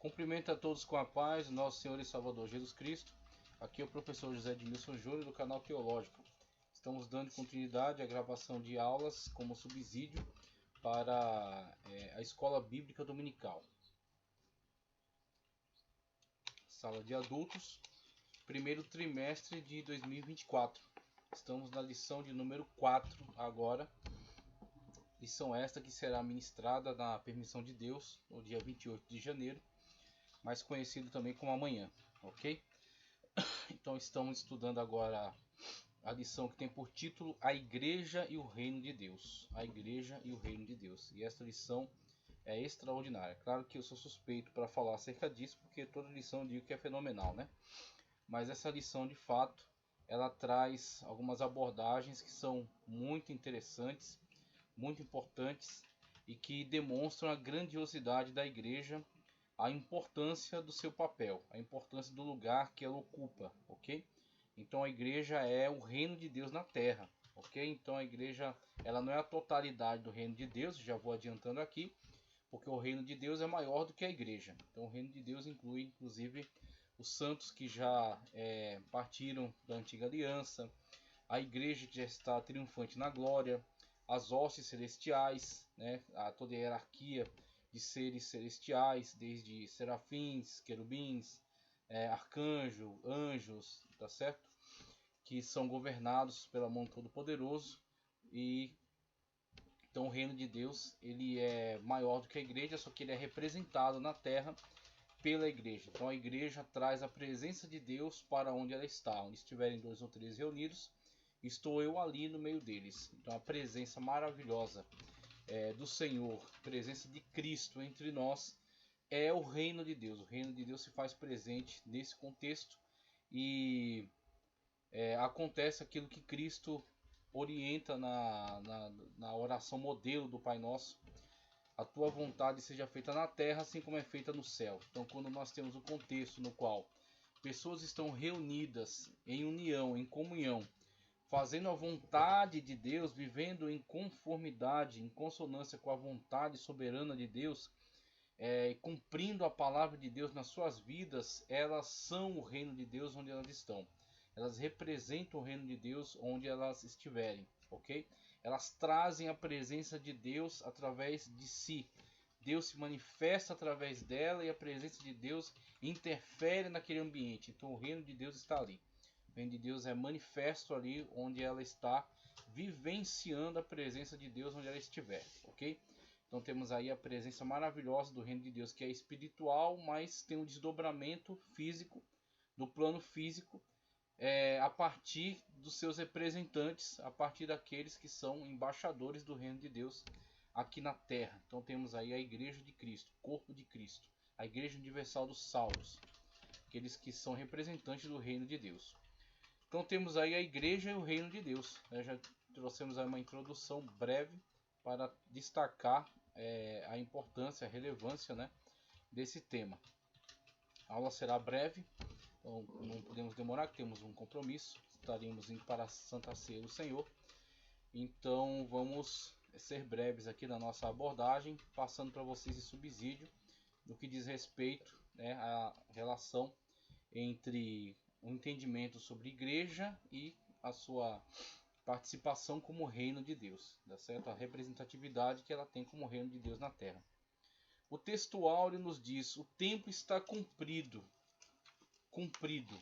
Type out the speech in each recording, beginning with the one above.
Cumprimento a todos com a paz do nosso Senhor e Salvador Jesus Cristo. Aqui é o professor José Edmilson Júnior do canal Teológico. Estamos dando continuidade à gravação de aulas como subsídio para a Escola Bíblica Dominical. Sala de adultos, primeiro trimestre de 2024. Estamos na lição de número 4 agora. Lição esta que será ministrada na permissão de Deus no dia 28 de janeiro, mais conhecido também como amanhã, ok? Então estamos estudando agora a lição que tem por título A Igreja e o Reino de Deus. A Igreja e o Reino de Deus. E esta lição é extraordinária. Claro que eu sou suspeito para falar acerca disso, porque toda lição eu digo que é fenomenal, né? Mas essa lição de fato, ela traz algumas abordagens que são muito interessantes, muito importantes e que demonstram a grandiosidade da igreja, a importância do seu papel, a importância do lugar que ela ocupa, ok? Então a igreja é o reino de Deus na terra, ok? Então a igreja, ela não é a totalidade do reino de Deus, já vou adiantando aqui, porque o reino de Deus é maior do que a igreja. Então o reino de Deus inclui inclusive os santos que já partiram da antiga aliança, a igreja que já está triunfante na glória, as hostes celestiais, né? Toda a hierarquia de seres celestiais, desde serafins, querubins, arcanjo, anjos, tá certo? Que são governados pela mão todo-poderoso. E então o reino de Deus, ele é maior do que a igreja, só que ele é representado na terra pela igreja. Então a igreja traz a presença de Deus para onde ela está. Onde estiverem 2 ou 3 reunidos, estou eu ali no meio deles. Então a presença maravilhosa do Senhor, presença de Cristo entre nós, é o reino de Deus. O reino de Deus se faz presente nesse contexto e acontece aquilo que Cristo orienta na oração modelo do Pai Nosso. A tua vontade seja feita na terra, assim como é feita no céu. Então quando nós temos um contexto no qual pessoas estão reunidas em união, em comunhão, fazendo a vontade de Deus, vivendo em conformidade, em consonância com a vontade soberana de Deus, cumprindo a palavra de Deus nas suas vidas, elas são o reino de Deus onde elas estão. Elas representam o reino de Deus onde elas estiverem, ok? Elas trazem a presença de Deus através de si. Deus se manifesta através dela e a presença de Deus interfere naquele ambiente. Então o reino de Deus está ali. O reino de Deus é manifesto ali onde ela está, vivenciando a presença de Deus onde ela estiver, ok? Então temos aí a presença maravilhosa do reino de Deus, que é espiritual, mas tem um desdobramento físico, do plano físico, a partir dos seus representantes, a partir daqueles que são embaixadores do reino de Deus aqui na terra. Então temos aí a igreja de Cristo, corpo de Cristo, a igreja universal dos salvos, aqueles que são representantes do reino de Deus. Então temos aí a igreja e o reino de Deus. Já trouxemos aí uma introdução breve para destacar a importância, a relevância, né, desse tema. A aula será breve, então não podemos demorar, que temos um compromisso. Estaremos indo para a Santa Ceia do Senhor. Então vamos ser breves aqui na nossa abordagem, passando para vocês esse subsídio no que diz respeito, né, à relação entre o entendimento sobre igreja e a sua participação como reino de Deus, tá certo? A representatividade que ela tem como reino de Deus na terra. O texto áureo nos diz: o tempo está cumprido. Cumprido,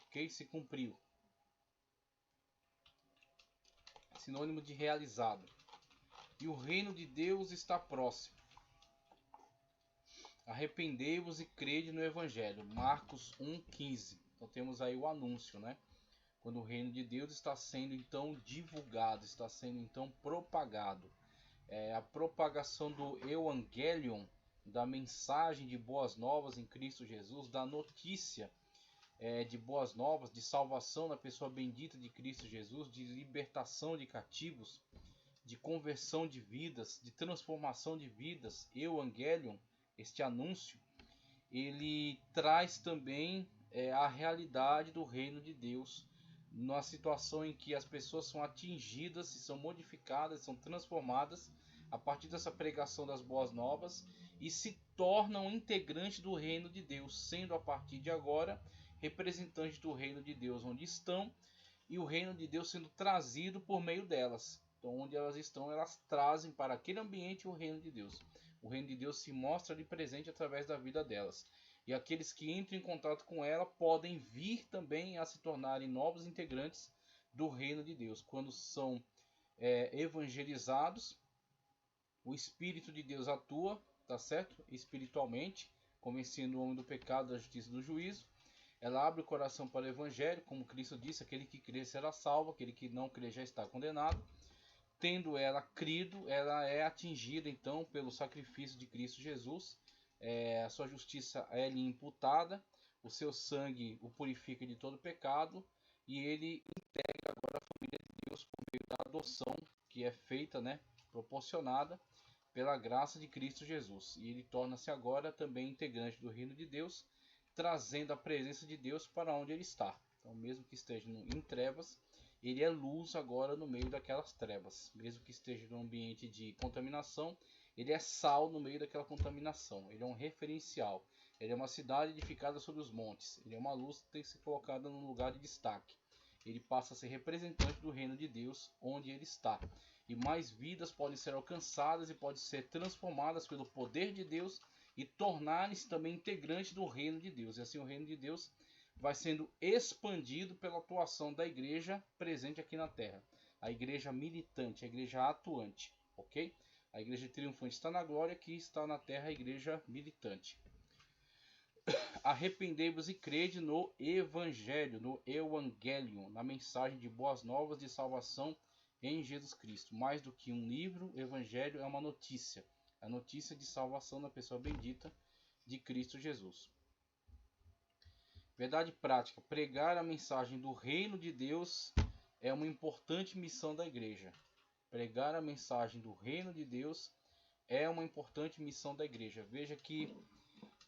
ok? Se cumpriu. Sinônimo de realizado. E o reino de Deus está próximo. Arrependei-vos e crede no Evangelho. Marcos 1,15. Então temos aí o anúncio, né? Quando o reino de Deus está sendo então divulgado, está sendo então propagado. A propagação do Evangelion, da mensagem de boas novas em Cristo Jesus, da notícia de boas novas, de salvação na pessoa bendita de Cristo Jesus, de libertação de cativos, de conversão de vidas, de transformação de vidas. Evangelion, este anúncio, ele traz também a realidade do reino de Deus, numa situação em que as pessoas são atingidas, são modificadas, são transformadas a partir dessa pregação das boas novas, e se tornam integrantes do reino de Deus, sendo a partir de agora representantes do reino de Deus onde estão, e o reino de Deus sendo trazido por meio delas. Então, onde elas estão, elas trazem para aquele ambiente o reino de Deus. O reino de Deus se mostra ali presente através da vida delas. E aqueles que entram em contato com ela podem vir também a se tornarem novos integrantes do reino de Deus. Quando são evangelizados, o Espírito de Deus atua, tá certo? Espiritualmente, convencendo o homem do pecado, da justiça e do juízo. Ela abre o coração para o evangelho, como Cristo disse, aquele que crê será salvo, aquele que não crê já está condenado. Tendo ela crido, ela é atingida então pelo sacrifício de Cristo Jesus. A sua justiça é lhe imputada, o seu sangue o purifica de todo pecado, e ele integra agora a família de Deus por meio da adoção que é feita, proporcionada pela graça de Cristo Jesus. E ele torna-se agora também integrante do reino de Deus, trazendo a presença de Deus para onde ele está. Então, mesmo que esteja em trevas, ele é luz agora no meio daquelas trevas. Mesmo que esteja num ambiente de contaminação, ele é sal no meio daquela contaminação. Ele é um referencial. Ele é uma cidade edificada sobre os montes. Ele é uma luz que tem que ser colocada num lugar de destaque. Ele passa a ser representante do reino de Deus onde ele está. E mais vidas podem ser alcançadas e podem ser transformadas pelo poder de Deus e tornarem-se também integrantes do reino de Deus. E assim o reino de Deus vai sendo expandido pela atuação da igreja presente aqui na terra. A igreja militante, a igreja atuante, ok? A igreja triunfante está na glória, aqui está na terra a igreja militante. Arrependei-vos e crede no evangelho, no evangelium, na mensagem de boas novas de salvação em Jesus Cristo. Mais do que um livro, o evangelho é uma notícia. A notícia de salvação na pessoa bendita de Cristo Jesus. Verdade prática. Pregar a mensagem do reino de Deus é uma importante missão da igreja. Pregar a mensagem do reino de Deus é uma importante missão da igreja. Veja que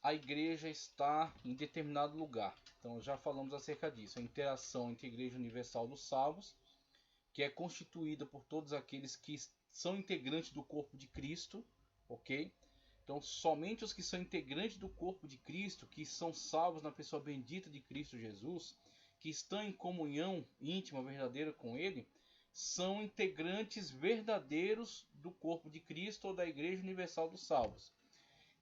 a igreja está em determinado lugar. Então já falamos acerca disso. A interação entre a Igreja Universal dos Salvos, que é constituída por todos aqueles que são integrantes do corpo de Cristo, ok? Então, somente os que são integrantes do corpo de Cristo, que são salvos na pessoa bendita de Cristo Jesus, que estão em comunhão íntima, verdadeira com Ele, são integrantes verdadeiros do corpo de Cristo ou da Igreja Universal dos Salvos.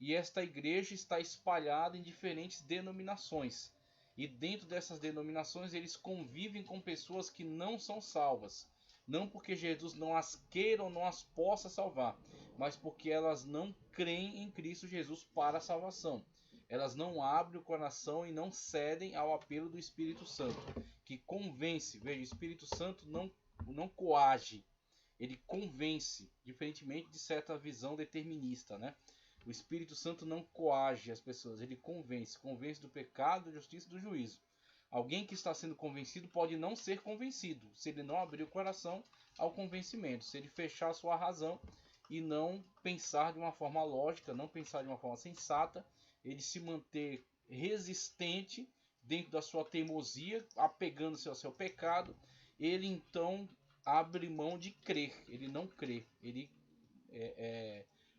E esta igreja está espalhada em diferentes denominações. E dentro dessas denominações, eles convivem com pessoas que não são salvas. Não porque Jesus não as queira ou não as possa salvar, mas porque elas não creem em Cristo Jesus para a salvação. Elas não abrem o coração e não cedem ao apelo do Espírito Santo, que convence. Veja, o Espírito Santo não coage, ele convence, diferentemente de certa visão determinista, O Espírito Santo não coage as pessoas, ele convence do pecado, da justiça e do juízo. Alguém que está sendo convencido pode não ser convencido, se ele não abrir o coração ao convencimento, se ele fechar a sua razão e não pensar de uma forma lógica, não pensar de uma forma sensata, ele se manter resistente dentro da sua teimosia, apegando-se ao seu pecado, ele então abre mão de crer, ele não crê, ele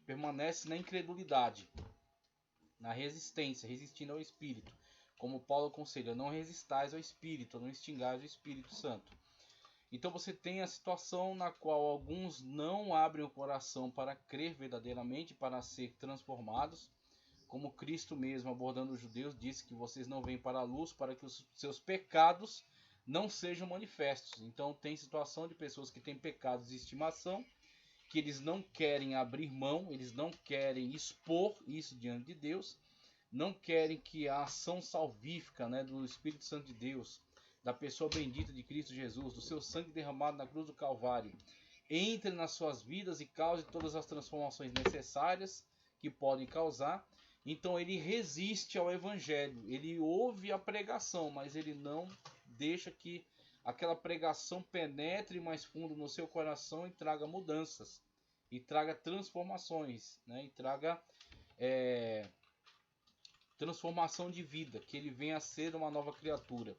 permanece na incredulidade, na resistência, resistindo ao Espírito. Como Paulo aconselha, não resistais ao Espírito, não extingais o Espírito Santo. Então você tem a situação na qual alguns não abrem o coração para crer verdadeiramente, para ser transformados. Como Cristo mesmo, abordando os judeus, disse que vocês não vêm para a luz para que os seus pecados não sejam manifestos. Então tem situação de pessoas que têm pecados de estimação, que eles não querem abrir mão, eles não querem expor isso diante de Deus, não querem que a ação salvífica do Espírito Santo de Deus, da pessoa bendita de Cristo Jesus, do seu sangue derramado na cruz do Calvário, entre nas suas vidas e cause todas as transformações necessárias que podem causar. Então ele resiste ao Evangelho, ele ouve a pregação, mas ele não deixa que aquela pregação penetre mais fundo no seu coração e traga mudanças, e traga transformações, e traga transformação de vida, que ele venha a ser uma nova criatura.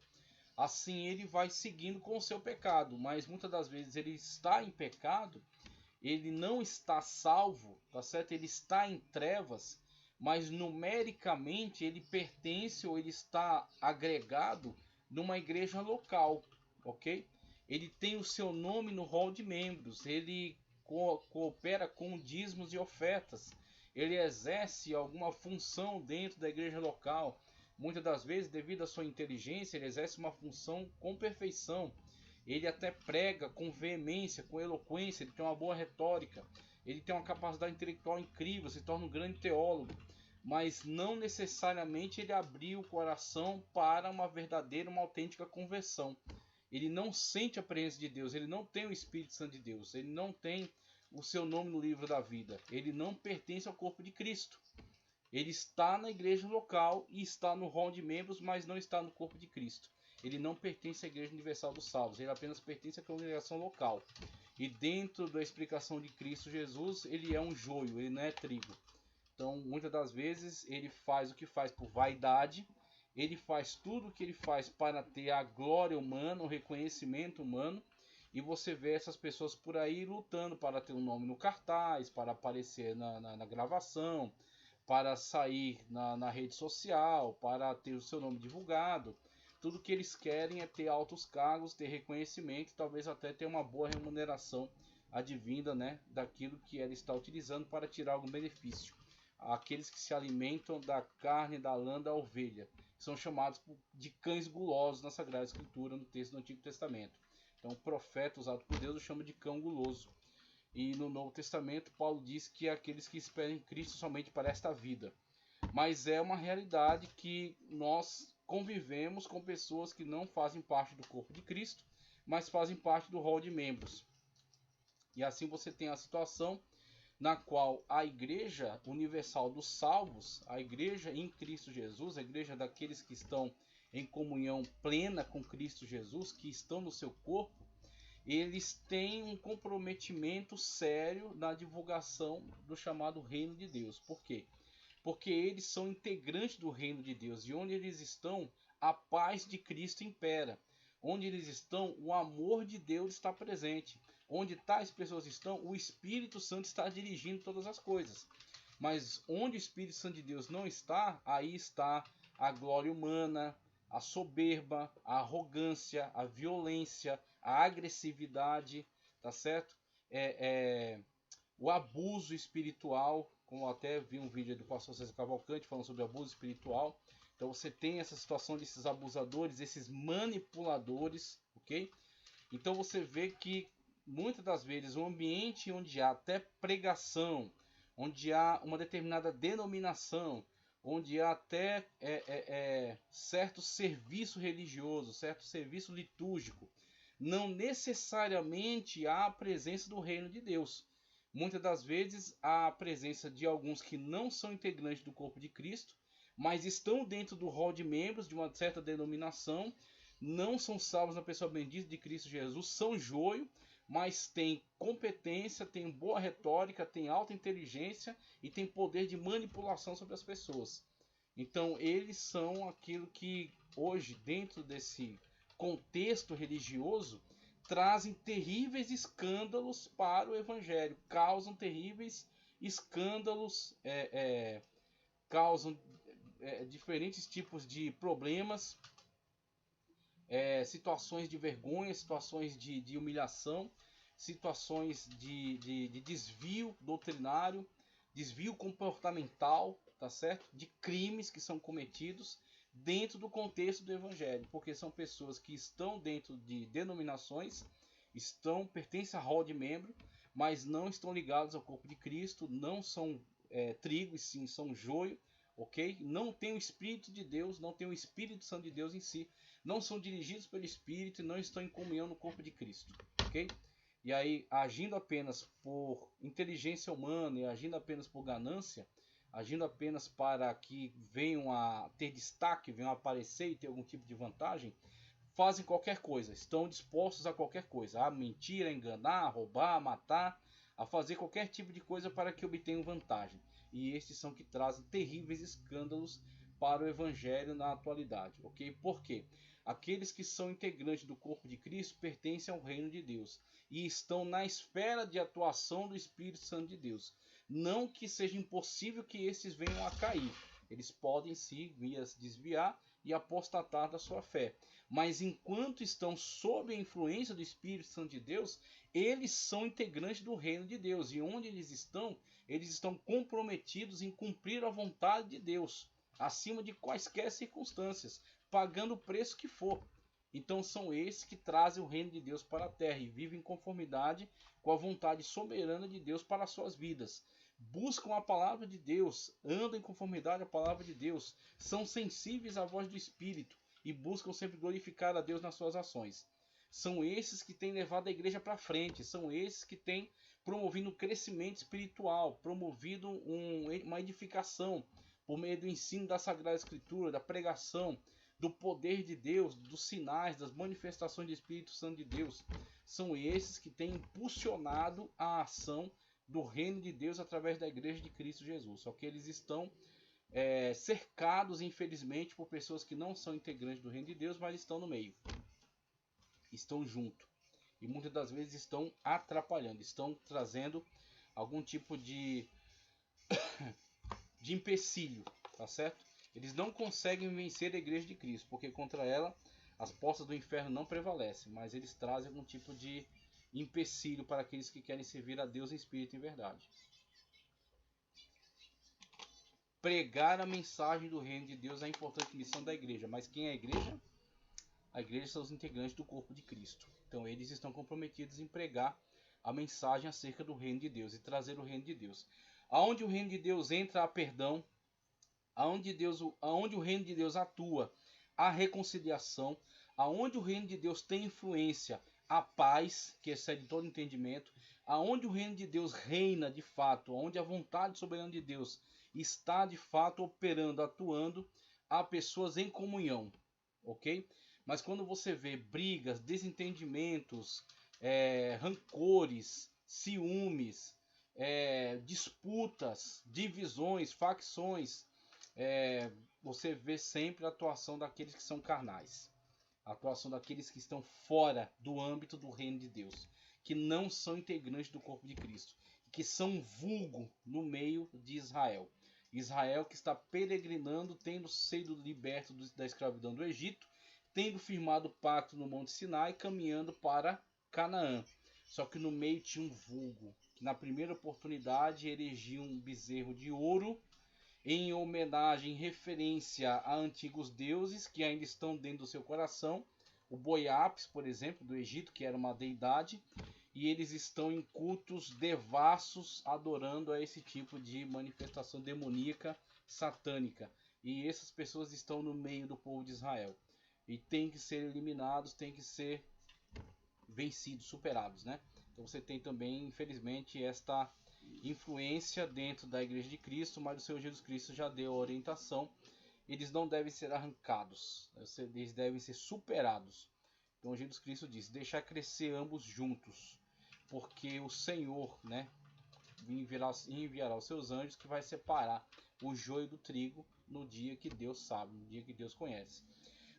Assim ele vai seguindo com o seu pecado, mas muitas das vezes ele está em pecado, ele não está salvo, tá certo? Ele está em trevas, mas numericamente ele pertence ou ele está agregado numa igreja local, ok? Ele tem o seu nome no hall de membros, ele coopera com dízimos e ofertas, ele exerce alguma função dentro da igreja local. Muitas das vezes, devido à sua inteligência, ele exerce uma função com perfeição. Ele até prega com veemência, com eloquência, ele tem uma boa retórica, ele tem uma capacidade intelectual incrível, se torna um grande teólogo, mas não necessariamente ele abriu o coração para uma verdadeira, uma autêntica conversão. Ele não sente a presença de Deus, ele não tem o Espírito Santo de Deus, ele não tem o seu nome no livro da vida, ele não pertence ao corpo de Cristo. Ele está na igreja local e está no hall de membros, mas não está no corpo de Cristo. Ele não pertence à Igreja Universal dos Salvos, ele apenas pertence à congregação local. E dentro da explicação de Cristo Jesus, ele é um joio, ele não é trigo. Então, muitas das vezes, ele faz o que faz por vaidade, ele faz tudo o que ele faz para ter a glória humana, o reconhecimento humano, e você vê essas pessoas por aí lutando para ter um nome no cartaz, para aparecer na gravação, para sair na rede social, para ter o seu nome divulgado. Tudo que eles querem é ter altos cargos, ter reconhecimento, talvez até ter uma boa remuneração advinda, né, daquilo que ela está utilizando para tirar algum benefício. Aqueles que se alimentam da carne da lã da ovelha são chamados de cães gulosos na Sagrada Escritura, no texto do Antigo Testamento. Então o profeta usado por Deus o chama de cão guloso. E no Novo Testamento Paulo diz que é aqueles que esperam em Cristo somente para esta vida. Mas é uma realidade que nós convivemos com pessoas que não fazem parte do corpo de Cristo, mas fazem parte do hall de membros. E assim você tem a situação na qual a Igreja Universal dos Salvos, a Igreja em Cristo Jesus, a Igreja daqueles que estão em comunhão plena com Cristo Jesus, que estão no seu corpo, eles têm um comprometimento sério na divulgação do chamado Reino de Deus. Por quê? Porque eles são integrantes do reino de Deus, e onde eles estão, a paz de Cristo impera. Onde eles estão, o amor de Deus está presente. Onde tais pessoas estão, o Espírito Santo está dirigindo todas as coisas. Mas onde o Espírito Santo de Deus não está, aí está a glória humana, a soberba, a arrogância, a violência, a agressividade, tá certo? O abuso espiritual, como até vi um vídeo do pastor César Cavalcante falando sobre abuso espiritual. Então você tem essa situação desses abusadores, esses manipuladores, ok? Então você vê que muitas das vezes o ambiente onde há até pregação, onde há uma determinada denominação, onde há até certo serviço religioso, certo serviço litúrgico, não necessariamente há a presença do reino de Deus. Muitas das vezes há a presença de alguns que não são integrantes do corpo de Cristo, mas estão dentro do hall de membros de uma certa denominação, não são salvos na pessoa bendita de Cristo Jesus, são joio, mas têm competência, têm boa retórica, têm alta inteligência e têm poder de manipulação sobre as pessoas. Então eles são aquilo que hoje, dentro desse contexto religioso, trazem terríveis escândalos para o evangelho, causam terríveis escândalos, causam diferentes tipos de problemas, situações de vergonha, situações de humilhação, situações de desvio doutrinário, desvio comportamental, tá certo? De crimes que são cometidos dentro do contexto do evangelho, porque são pessoas que estão dentro de denominações, pertencem a hall de membro, mas não estão ligados ao corpo de Cristo, não são trigo, e sim são joio, ok? Não tem o Espírito de Deus, não tem o Espírito Santo de Deus em si, não são dirigidos pelo Espírito e não estão em comunhão no corpo de Cristo, ok? E aí, agindo apenas por inteligência humana e agindo apenas por ganância, agindo apenas para que venham a ter destaque, venham a aparecer e ter algum tipo de vantagem, fazem qualquer coisa, estão dispostos a qualquer coisa, a mentir, a enganar, a roubar, a matar, a fazer qualquer tipo de coisa para que obtenham vantagem. E estes são que trazem terríveis escândalos para o evangelho na atualidade, ok? Por quê? Aqueles que são integrantes do corpo de Cristo pertencem ao reino de Deus e estão na esfera de atuação do Espírito Santo de Deus. Não que seja impossível que esses venham a cair. Eles podem sim vir a se desviar e apostatar da sua fé. Mas enquanto estão sob a influência do Espírito Santo de Deus, eles são integrantes do reino de Deus. E onde eles estão comprometidos em cumprir a vontade de Deus, acima de quaisquer circunstâncias, pagando o preço que for. Então são esses que trazem o reino de Deus para a terra e vivem em conformidade com a vontade soberana de Deus para as suas vidas. Buscam a palavra de Deus, andam em conformidade à palavra de Deus, são sensíveis à voz do Espírito e buscam sempre glorificar a Deus nas suas ações. São esses que têm levado a igreja para frente, são esses que têm promovido um crescimento espiritual, promovido uma edificação por meio do ensino da Sagrada Escritura, da pregação, do poder de Deus, dos sinais, das manifestações do Espírito Santo de Deus. São esses que têm impulsionado a ação do reino de Deus através da igreja de Cristo Jesus. Só que eles estão cercados, infelizmente, por pessoas que não são integrantes do reino de Deus, mas estão no meio. Estão junto. E muitas das vezes estão atrapalhando, estão trazendo algum tipo de empecilho, tá certo? Eles não conseguem vencer a igreja de Cristo, porque contra ela as portas do inferno não prevalecem, mas eles trazem algum tipo de empecilho para aqueles que querem servir a Deus em espírito e em verdade. Pregar a mensagem do reino de Deus é a importante missão da igreja. Mas quem é a igreja? A igreja são os integrantes do corpo de Cristo. Então eles estão comprometidos em pregar a mensagem acerca do reino de Deus e trazer o reino de Deus. Aonde o reino de Deus entra, há perdão. Aonde o reino de Deus atua, há reconciliação. Aonde o reino de Deus tem influência, há paz, que excede todo entendimento. Aonde o reino de Deus reina de fato, onde a vontade soberana de Deus está de fato operando, atuando, há pessoas em comunhão, ok? Mas quando você vê brigas, desentendimentos, rancores, ciúmes, disputas, divisões, facções, você vê sempre a atuação daqueles que são carnais, a atuação daqueles que estão fora do âmbito do reino de Deus, que não são integrantes do corpo de Cristo, que são vulgo no meio de Israel. Israel que está peregrinando, tendo sido liberto da escravidão do Egito, tendo firmado pacto no Monte Sinai, caminhando para Canaã. Só que no meio tinha um vulgo, que na primeira oportunidade erigiu um bezerro de ouro, em homenagem, em referência a antigos deuses que ainda estão dentro do seu coração. O boi Apis, por exemplo, do Egito, que era uma deidade, e eles estão em cultos devassos, adorando a esse tipo de manifestação demoníaca, satânica. E essas pessoas estão no meio do povo de Israel. E tem que ser eliminados, tem que ser vencidos, superados, né? Então você tem também, infelizmente, esta influência dentro da igreja de Cristo, mas o Senhor Jesus Cristo já deu a orientação. Eles não devem ser arrancados, eles devem ser superados. Então Jesus Cristo diz: deixar crescer ambos juntos, porque o Senhor, né, enviará os seus anjos que vai separar o joio do trigo no dia que Deus sabe, no dia que Deus conhece.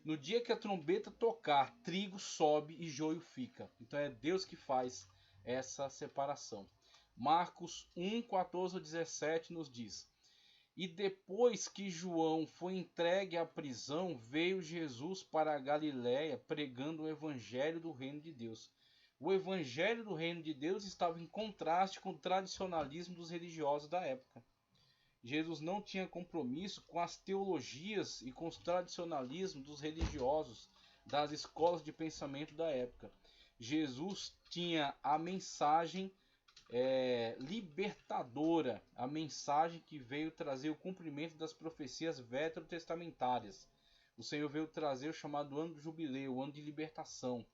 No dia que a trombeta tocar, trigo sobe e joio fica. Então é Deus que faz essa separação. Marcos 1, 14 a 17 nos diz: e depois que João foi entregue à prisão, veio Jesus para a Galiléia pregando o evangelho do reino de Deus. O evangelho do reino de Deus estava em contraste com o tradicionalismo dos religiosos da época. Jesus não tinha compromisso com as teologias e com os tradicionalismos dos religiosos, das escolas de pensamento da época. Jesus tinha a mensagem libertadora, a mensagem que veio trazer o cumprimento das profecias veterotestamentárias. O Senhor veio trazer o chamado ano do jubileu, o ano de libertação,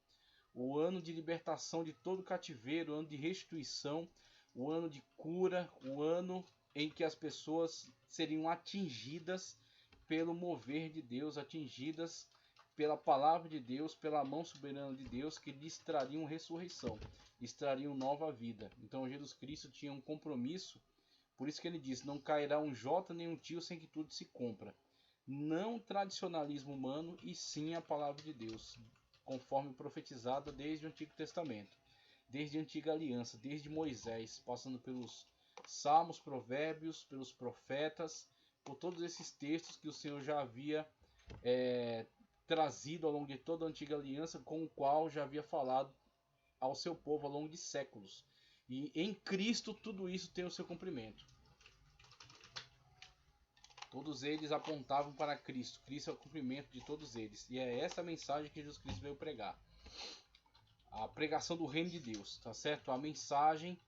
o ano de libertação de todo cativeiro, o ano de restituição, o ano de cura, o ano em que as pessoas seriam atingidas pelo mover de Deus, atingidas pela palavra de Deus, pela mão soberana de Deus, que lhes trariam ressurreição, lhes trariam nova vida. Então Jesus Cristo tinha um compromisso, por isso que ele disse: não cairá um jota nem um tio sem que tudo se cumpra. Não tradicionalismo humano, e sim a palavra de Deus, conforme profetizada desde o Antigo Testamento, desde a Antiga Aliança, desde Moisés, passando pelos Salmos, Provérbios, pelos profetas, por todos esses textos que o Senhor já havia trazido ao longo de toda a antiga aliança, com o qual já havia falado ao seu povo ao longo de séculos. E em Cristo tudo isso tem o seu cumprimento. Todos eles apontavam para Cristo. Cristo é o cumprimento de todos eles. E é essa a mensagem que Jesus Cristo veio pregar. A pregação do reino de Deus, tá certo? A mensagem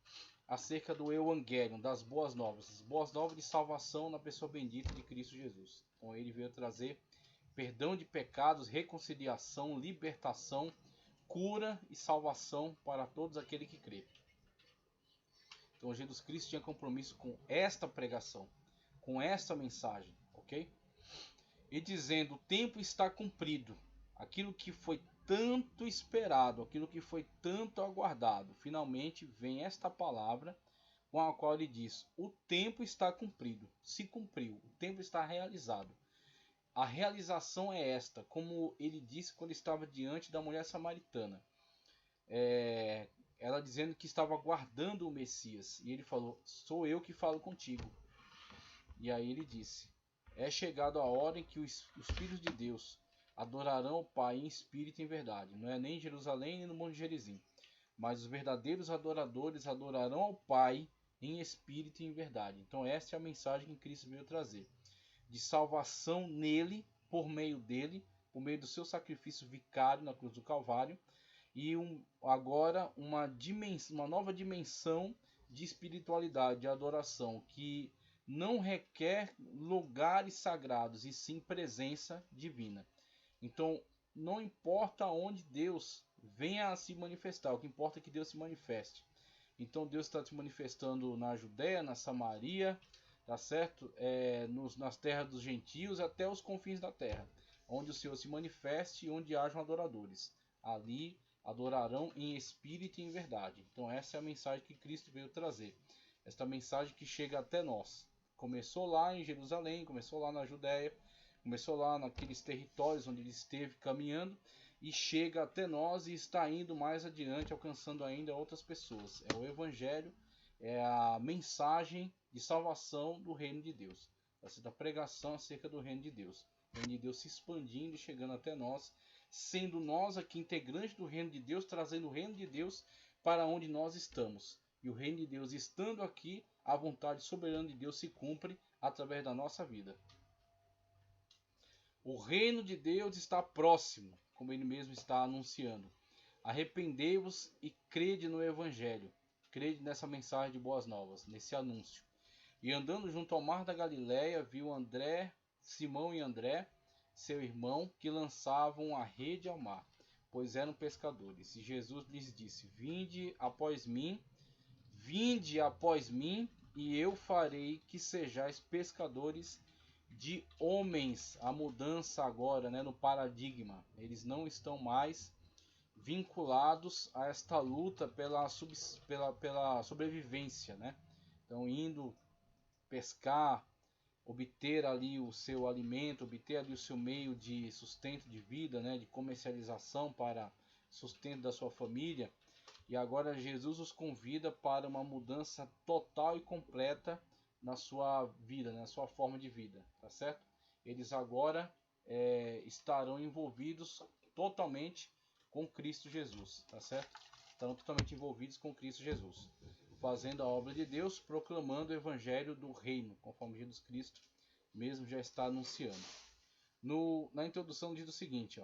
acerca do Evangelium, das boas novas. As boas novas de salvação na pessoa bendita de Cristo Jesus. Então ele veio trazer perdão de pecados, reconciliação, libertação, cura e salvação para todos aqueles que crê. Então Jesus Cristo tinha compromisso com esta pregação, com esta mensagem, ok? E dizendo, o tempo está cumprido, aquilo que foi tanto esperado, aquilo que foi tanto aguardado, finalmente vem esta palavra com a qual ele diz, o tempo está cumprido, se cumpriu, o tempo está realizado. A realização é esta, como ele disse quando estava diante da mulher samaritana. Ela dizendo que estava aguardando o Messias. E ele falou, sou eu que falo contigo. E aí ele disse, é chegado a hora em que os filhos de Deus adorarão o Pai em espírito e em verdade. Não é nem em Jerusalém nem no Monte de Gerizim. Mas os verdadeiros adoradores adorarão ao Pai em espírito e em verdade. Então essa é a mensagem que Cristo veio trazer. De salvação nele, por meio dele, por meio do seu sacrifício vicário na cruz do Calvário, e agora uma nova dimensão de espiritualidade, de adoração, que não requer lugares sagrados, e sim presença divina. Então, não importa onde Deus venha a se manifestar, o que importa é que Deus se manifeste. Então, Deus está se manifestando na Judéia, na Samaria, tá certo? Nas terras dos gentios até os confins da terra, onde o Senhor se manifeste e onde hajam adoradores. Ali adorarão em espírito e em verdade. Então essa é a mensagem que Cristo veio trazer. Esta mensagem que chega até nós. Começou lá em Jerusalém, começou lá na Judéia, começou lá naqueles territórios onde ele esteve caminhando e chega até nós e está indo mais adiante, alcançando ainda outras pessoas. É o Evangelho, é a mensagem de salvação do reino de Deus. Essa da pregação acerca do reino de Deus. O reino de Deus se expandindo e chegando até nós, sendo nós aqui integrantes do reino de Deus, trazendo o reino de Deus para onde nós estamos. E o reino de Deus estando aqui, a vontade soberana de Deus se cumpre através da nossa vida. O reino de Deus está próximo, como ele mesmo está anunciando. Arrependei-vos e crede no Evangelho. Crede nessa mensagem de boas novas, nesse anúncio. E andando junto ao mar da Galileia, viu Simão e André, seu irmão, que lançavam a rede ao mar, pois eram pescadores. E Jesus lhes disse, vinde após mim, e eu farei que sejais pescadores de homens. A mudança agora, no paradigma. Eles não estão mais vinculados a esta luta pela sobrevivência, Então indo pescar, obter ali o seu alimento, obter ali o seu meio de sustento de vida, de comercialização para sustento da sua família. E agora Jesus os convida para uma mudança total e completa na sua vida, na sua forma de vida, tá certo? Eles agora estarão envolvidos totalmente com Cristo Jesus, tá certo? Estarão totalmente envolvidos com Cristo Jesus, fazendo a obra de Deus, proclamando o evangelho do reino, conforme Jesus Cristo mesmo já está anunciando. Na introdução diz o seguinte,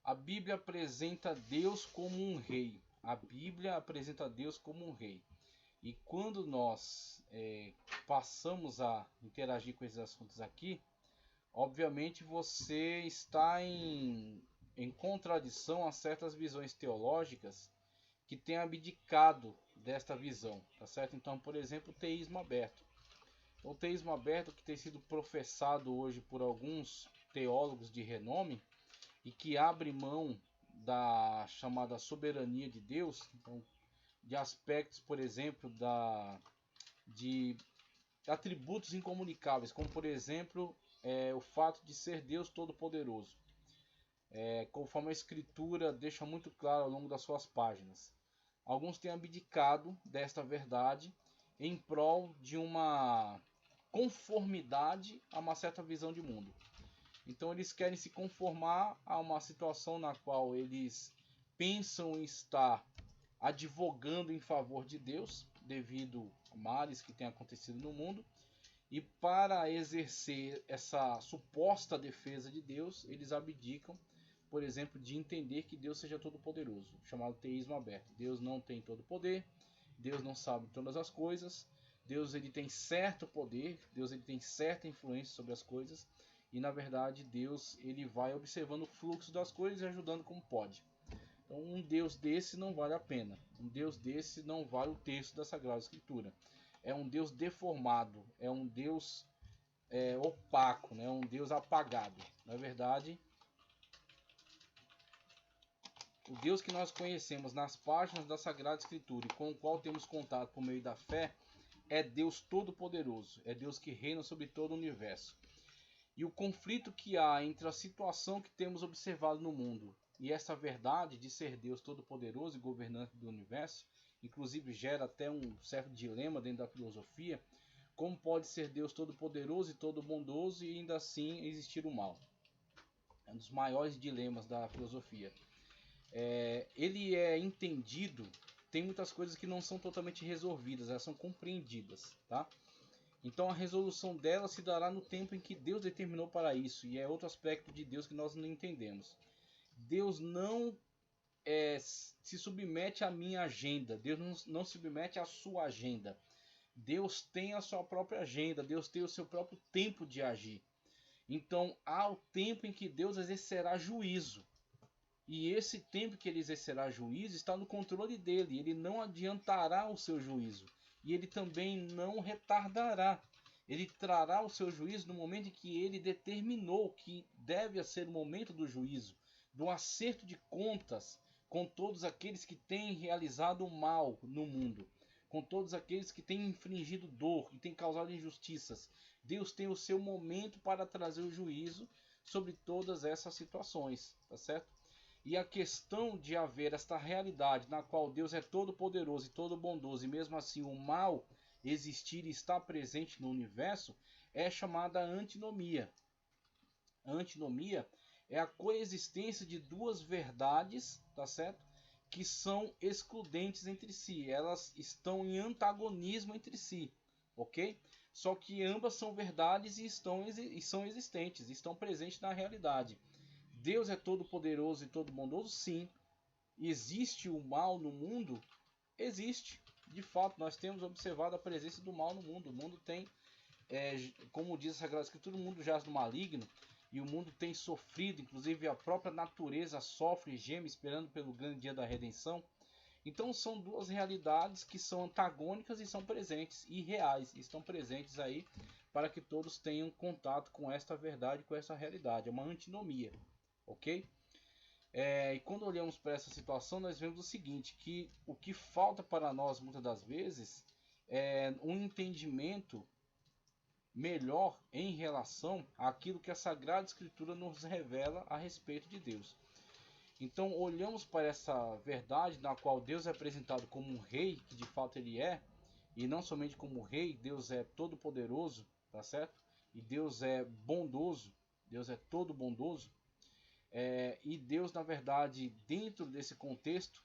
a Bíblia apresenta Deus como um rei. A Bíblia apresenta Deus como um rei. E quando nós passamos a interagir com esses assuntos aqui, obviamente você está em contradição a certas visões teológicas que têm abdicado desta visão, tá certo? Então, por exemplo, o teísmo aberto. O teísmo aberto que tem sido professado hoje por alguns teólogos de renome e que abre mão da chamada soberania de Deus, então, de aspectos, por exemplo, de atributos incomunicáveis, como por exemplo o fato de ser Deus Todo-Poderoso, conforme a Escritura deixa muito claro ao longo das suas páginas. alguns têm abdicado desta verdade em prol de uma conformidade a uma certa visão de mundo. Então eles querem se conformar a uma situação na qual eles pensam estar advogando em favor de Deus, devido a males que têm acontecido no mundo, e para exercer essa suposta defesa de Deus, eles abdicam, por exemplo, de entender que Deus seja todo-poderoso, chamado teísmo aberto. Deus não tem todo poder, Deus não sabe todas as coisas, Deus ele tem certo poder, Deus ele tem certa influência sobre as coisas, e na verdade Deus ele vai observando o fluxo das coisas e ajudando como pode. Então um Deus desse não vale a pena, um Deus desse não vale o texto da Sagrada Escritura. É um Deus deformado, é um Deus opaco, né? Um Deus apagado. Na verdade, o Deus que nós conhecemos nas páginas da Sagrada Escritura e com o qual temos contato por meio da fé é Deus Todo-Poderoso, é Deus que reina sobre todo o universo. E o conflito que há entre a situação que temos observado no mundo e essa verdade de ser Deus Todo-Poderoso e governante do universo, inclusive gera até um certo dilema dentro da filosofia. Como pode ser Deus todo-poderoso e todo-bondoso e ainda assim existir o mal? É um dos maiores dilemas da filosofia. Ele é entendido, tem muitas coisas que não são totalmente resolvidas, elas são compreendidas, tá? Então a resolução dela se dará no tempo em que Deus determinou para isso, e é outro aspecto de Deus que nós não entendemos. Deus não se submete à minha agenda, Deus não se submete à sua agenda. Deus tem a sua própria agenda, Deus tem o seu próprio tempo de agir. Então há o tempo em que Deus exercerá juízo. E esse tempo que ele exercerá juízo está no controle dele. Ele não adiantará o seu juízo. E ele também não retardará. Ele trará o seu juízo no momento em que ele determinou que deve ser o momento do juízo, do acerto de contas com todos aqueles que têm realizado o mal no mundo, com todos aqueles que têm infligido dor e têm causado injustiças. Deus tem o seu momento para trazer o juízo sobre todas essas situações, tá certo? E a questão de haver esta realidade na qual Deus é todo poderoso e todo bondoso, e mesmo assim o mal existir e estar presente no universo, é chamada antinomia. A antinomia é a coexistência de duas verdades, tá certo? Que são excludentes entre si, elas estão em antagonismo entre si, ok? Só que ambas são verdades e são existentes, estão presentes na realidade. Deus é todo poderoso e todo bondoso? Sim. Existe o mal no mundo? Existe. De fato, nós temos observado a presença do mal no mundo. O mundo tem, como diz a Sagrada Escritura, o mundo jaz no maligno. E o mundo tem sofrido, inclusive a própria natureza sofre e geme esperando pelo grande dia da redenção. Então são duas realidades que são antagônicas e são presentes e reais. Estão presentes aí para que todos tenham contato com esta verdade, com essa realidade. É uma antinomia, ok? E quando olhamos para essa situação, nós vemos o seguinte, que o que falta para nós muitas das vezes é um entendimento melhor em relação àquilo que a Sagrada Escritura nos revela a respeito de Deus. Então olhamos para essa verdade na qual Deus é apresentado como um rei, que de fato ele é, e não somente como rei, Deus é todo poderoso, tá certo? E Deus é bondoso, Deus é todo bondoso. E Deus, na verdade, dentro desse contexto,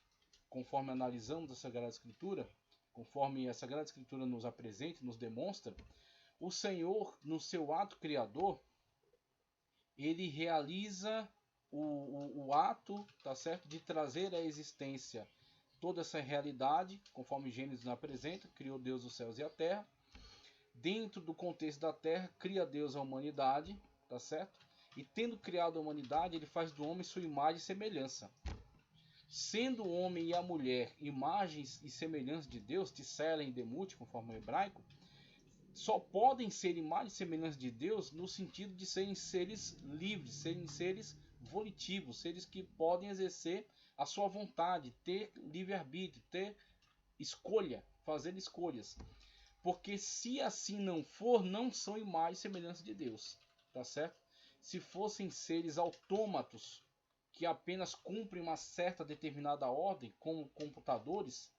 conforme analisamos a Sagrada Escritura, conforme a Sagrada Escritura nos apresenta, nos demonstra, o Senhor, no seu ato criador, ele realiza o ato, tá certo, de trazer à existência toda essa realidade, conforme Gênesis nos apresenta, criou Deus os céus e a terra. Dentro do contexto da terra, cria Deus a humanidade, tá certo? E tendo criado a humanidade, ele faz do homem sua imagem e semelhança. Sendo o homem e a mulher imagens e semelhanças de Deus, Tselem e Demut, conforme o hebraico, só podem ser imagens e semelhanças de Deus no sentido de serem seres livres, serem seres volitivos, seres que podem exercer a sua vontade, ter livre-arbítrio, ter escolha, fazer escolhas. Porque se assim não for, não são imagens e semelhanças de Deus, tá certo? Se fossem seres autômatos que apenas cumprem uma certa determinada ordem, como computadores.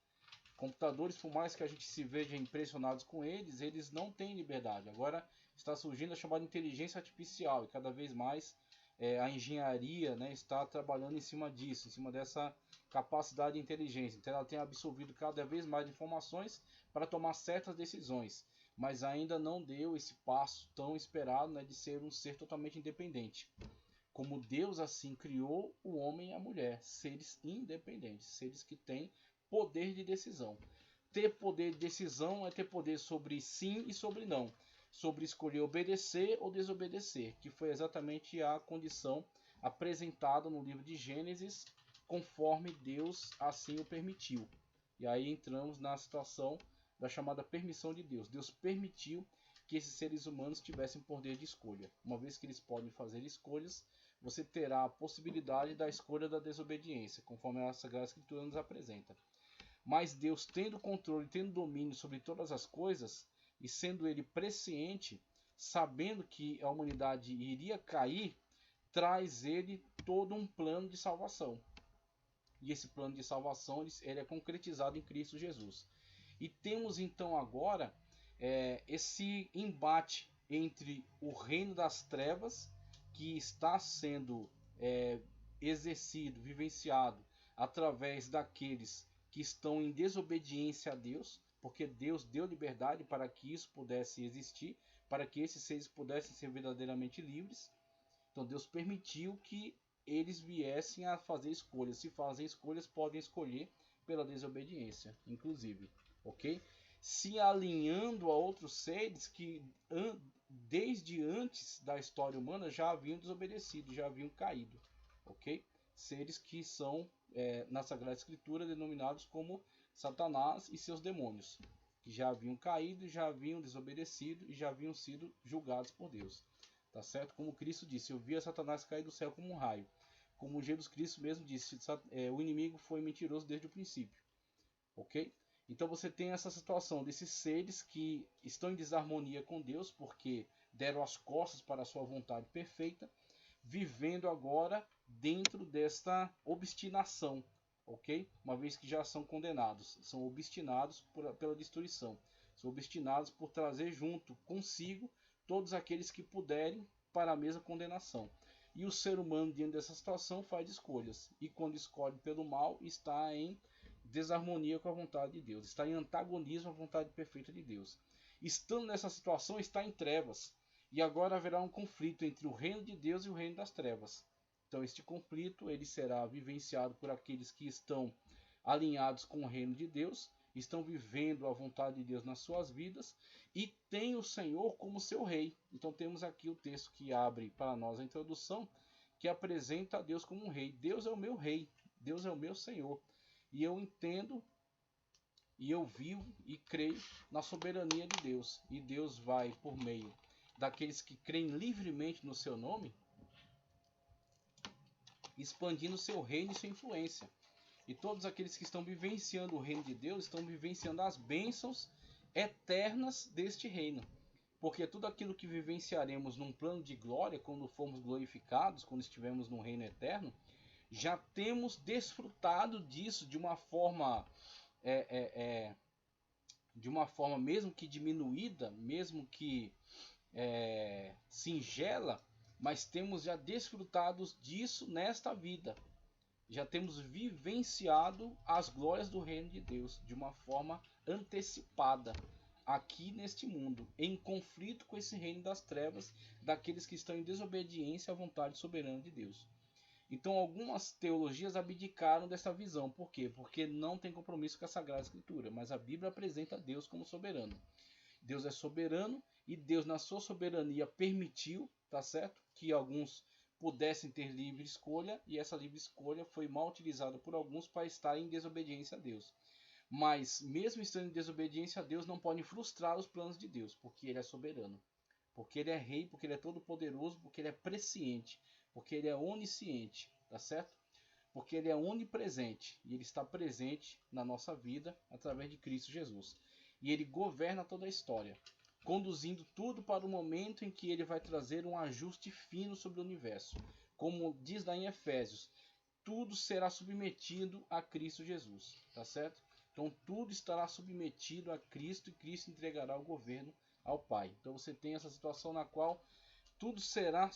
Computadores, por mais que a gente se veja impressionados com eles, eles não têm liberdade. Agora está surgindo a chamada inteligência artificial, e cada vez mais a engenharia, né, está trabalhando em cima disso, em cima dessa capacidade de inteligência. Então ela tem absorvido cada vez mais informações para tomar certas decisões, mas ainda não deu esse passo tão esperado, né, de ser um ser totalmente independente. Como Deus assim criou o homem e a mulher, seres independentes, seres que têm poder de decisão. Ter poder de decisão é ter poder sobre sim e sobre não, sobre escolher obedecer ou desobedecer, que foi exatamente a condição apresentada no livro de Gênesis, conforme Deus assim o permitiu. E aí entramos na situação da chamada permissão de Deus. Deus permitiu que esses seres humanos tivessem poder de escolha. Uma vez que eles podem fazer escolhas, você terá a possibilidade da escolha da desobediência, conforme a Sagrada Escritura nos apresenta. Mas Deus, tendo controle, tendo domínio sobre todas as coisas, e sendo Ele presciente, sabendo que a humanidade iria cair, traz Ele todo um plano de salvação. E esse plano de salvação ele é concretizado em Cristo Jesus. E temos então agora esse embate entre o reino das trevas, que está sendo exercido, vivenciado através daqueles que estão em desobediência a Deus, porque Deus deu liberdade para que isso pudesse existir, para que esses seres pudessem ser verdadeiramente livres. Então Deus permitiu que eles viessem a fazer escolhas. Se fazem escolhas, podem escolher pela desobediência, inclusive, ok? Se alinhando a outros seres que desde antes da história humana já haviam desobedecido, já haviam caído, ok? Seres que são na Sagrada Escritura denominados como Satanás e seus demônios, que já haviam caído, já haviam desobedecido e já haviam sido julgados por Deus, tá certo? Como Cristo disse, eu via Satanás cair do céu como um raio. Como Jesus Cristo mesmo disse, o inimigo foi mentiroso desde o princípio, ok? Então você tem essa situação desses seres que estão em desarmonia com Deus, porque deram as costas para a sua vontade perfeita, vivendo agora dentro desta obstinação, ok? Uma vez que já são condenados, são obstinados pela destruição, são obstinados por trazer junto consigo todos aqueles que puderem para a mesma condenação. E o ser humano, diante dessa situação, faz escolhas, e quando escolhe pelo mal, está em desarmonia com a vontade de Deus, está em antagonismo à vontade perfeita de Deus. Estando nessa situação, está em trevas, e agora haverá um conflito entre o reino de Deus e o reino das trevas. Então este conflito ele será vivenciado por aqueles que estão alinhados com o reino de Deus, estão vivendo a vontade de Deus nas suas vidas e tem o Senhor como seu rei. Então temos aqui o texto que abre para nós a introdução, que apresenta a Deus como um rei. Deus é o meu rei, Deus é o meu Senhor. E eu entendo, e eu vivo e creio na soberania de Deus. E Deus vai, por meio daqueles que creem livremente no seu nome, expandindo seu reino e sua influência. E todos aqueles que estão vivenciando o reino de Deus estão vivenciando as bênçãos eternas deste reino. Porque tudo aquilo que vivenciaremos num plano de glória, quando formos glorificados, quando estivermos no reino eterno, já temos desfrutado disso de uma forma mesmo que diminuída, mesmo que singela, mas temos já desfrutado disso nesta vida. Já temos vivenciado as glórias do reino de Deus de uma forma antecipada aqui neste mundo, em conflito com esse reino das trevas, daqueles que estão em desobediência à vontade soberana de Deus. Então algumas teologias abdicaram dessa visão. Por quê? Porque não tem compromisso com a Sagrada Escritura, mas a Bíblia apresenta Deus como soberano. Deus é soberano e Deus na sua soberania permitiu, tá certo? Que alguns pudessem ter livre escolha, e essa livre escolha foi mal utilizada por alguns para estar em desobediência a Deus. Mas mesmo estando em desobediência a Deus, não podem frustrar os planos de Deus, porque Ele é soberano, porque Ele é rei, porque Ele é todo poderoso, porque Ele é presciente, porque Ele é onisciente, tá certo? Porque Ele é onipresente e Ele está presente na nossa vida através de Cristo Jesus. E Ele governa toda a história, conduzindo tudo para o momento em que Ele vai trazer um ajuste fino sobre o universo. Como diz lá em Efésios, tudo será submetido a Cristo Jesus, tá certo? Então tudo estará submetido a Cristo e Cristo entregará o governo ao Pai. Então você tem essa situação na qual tudo será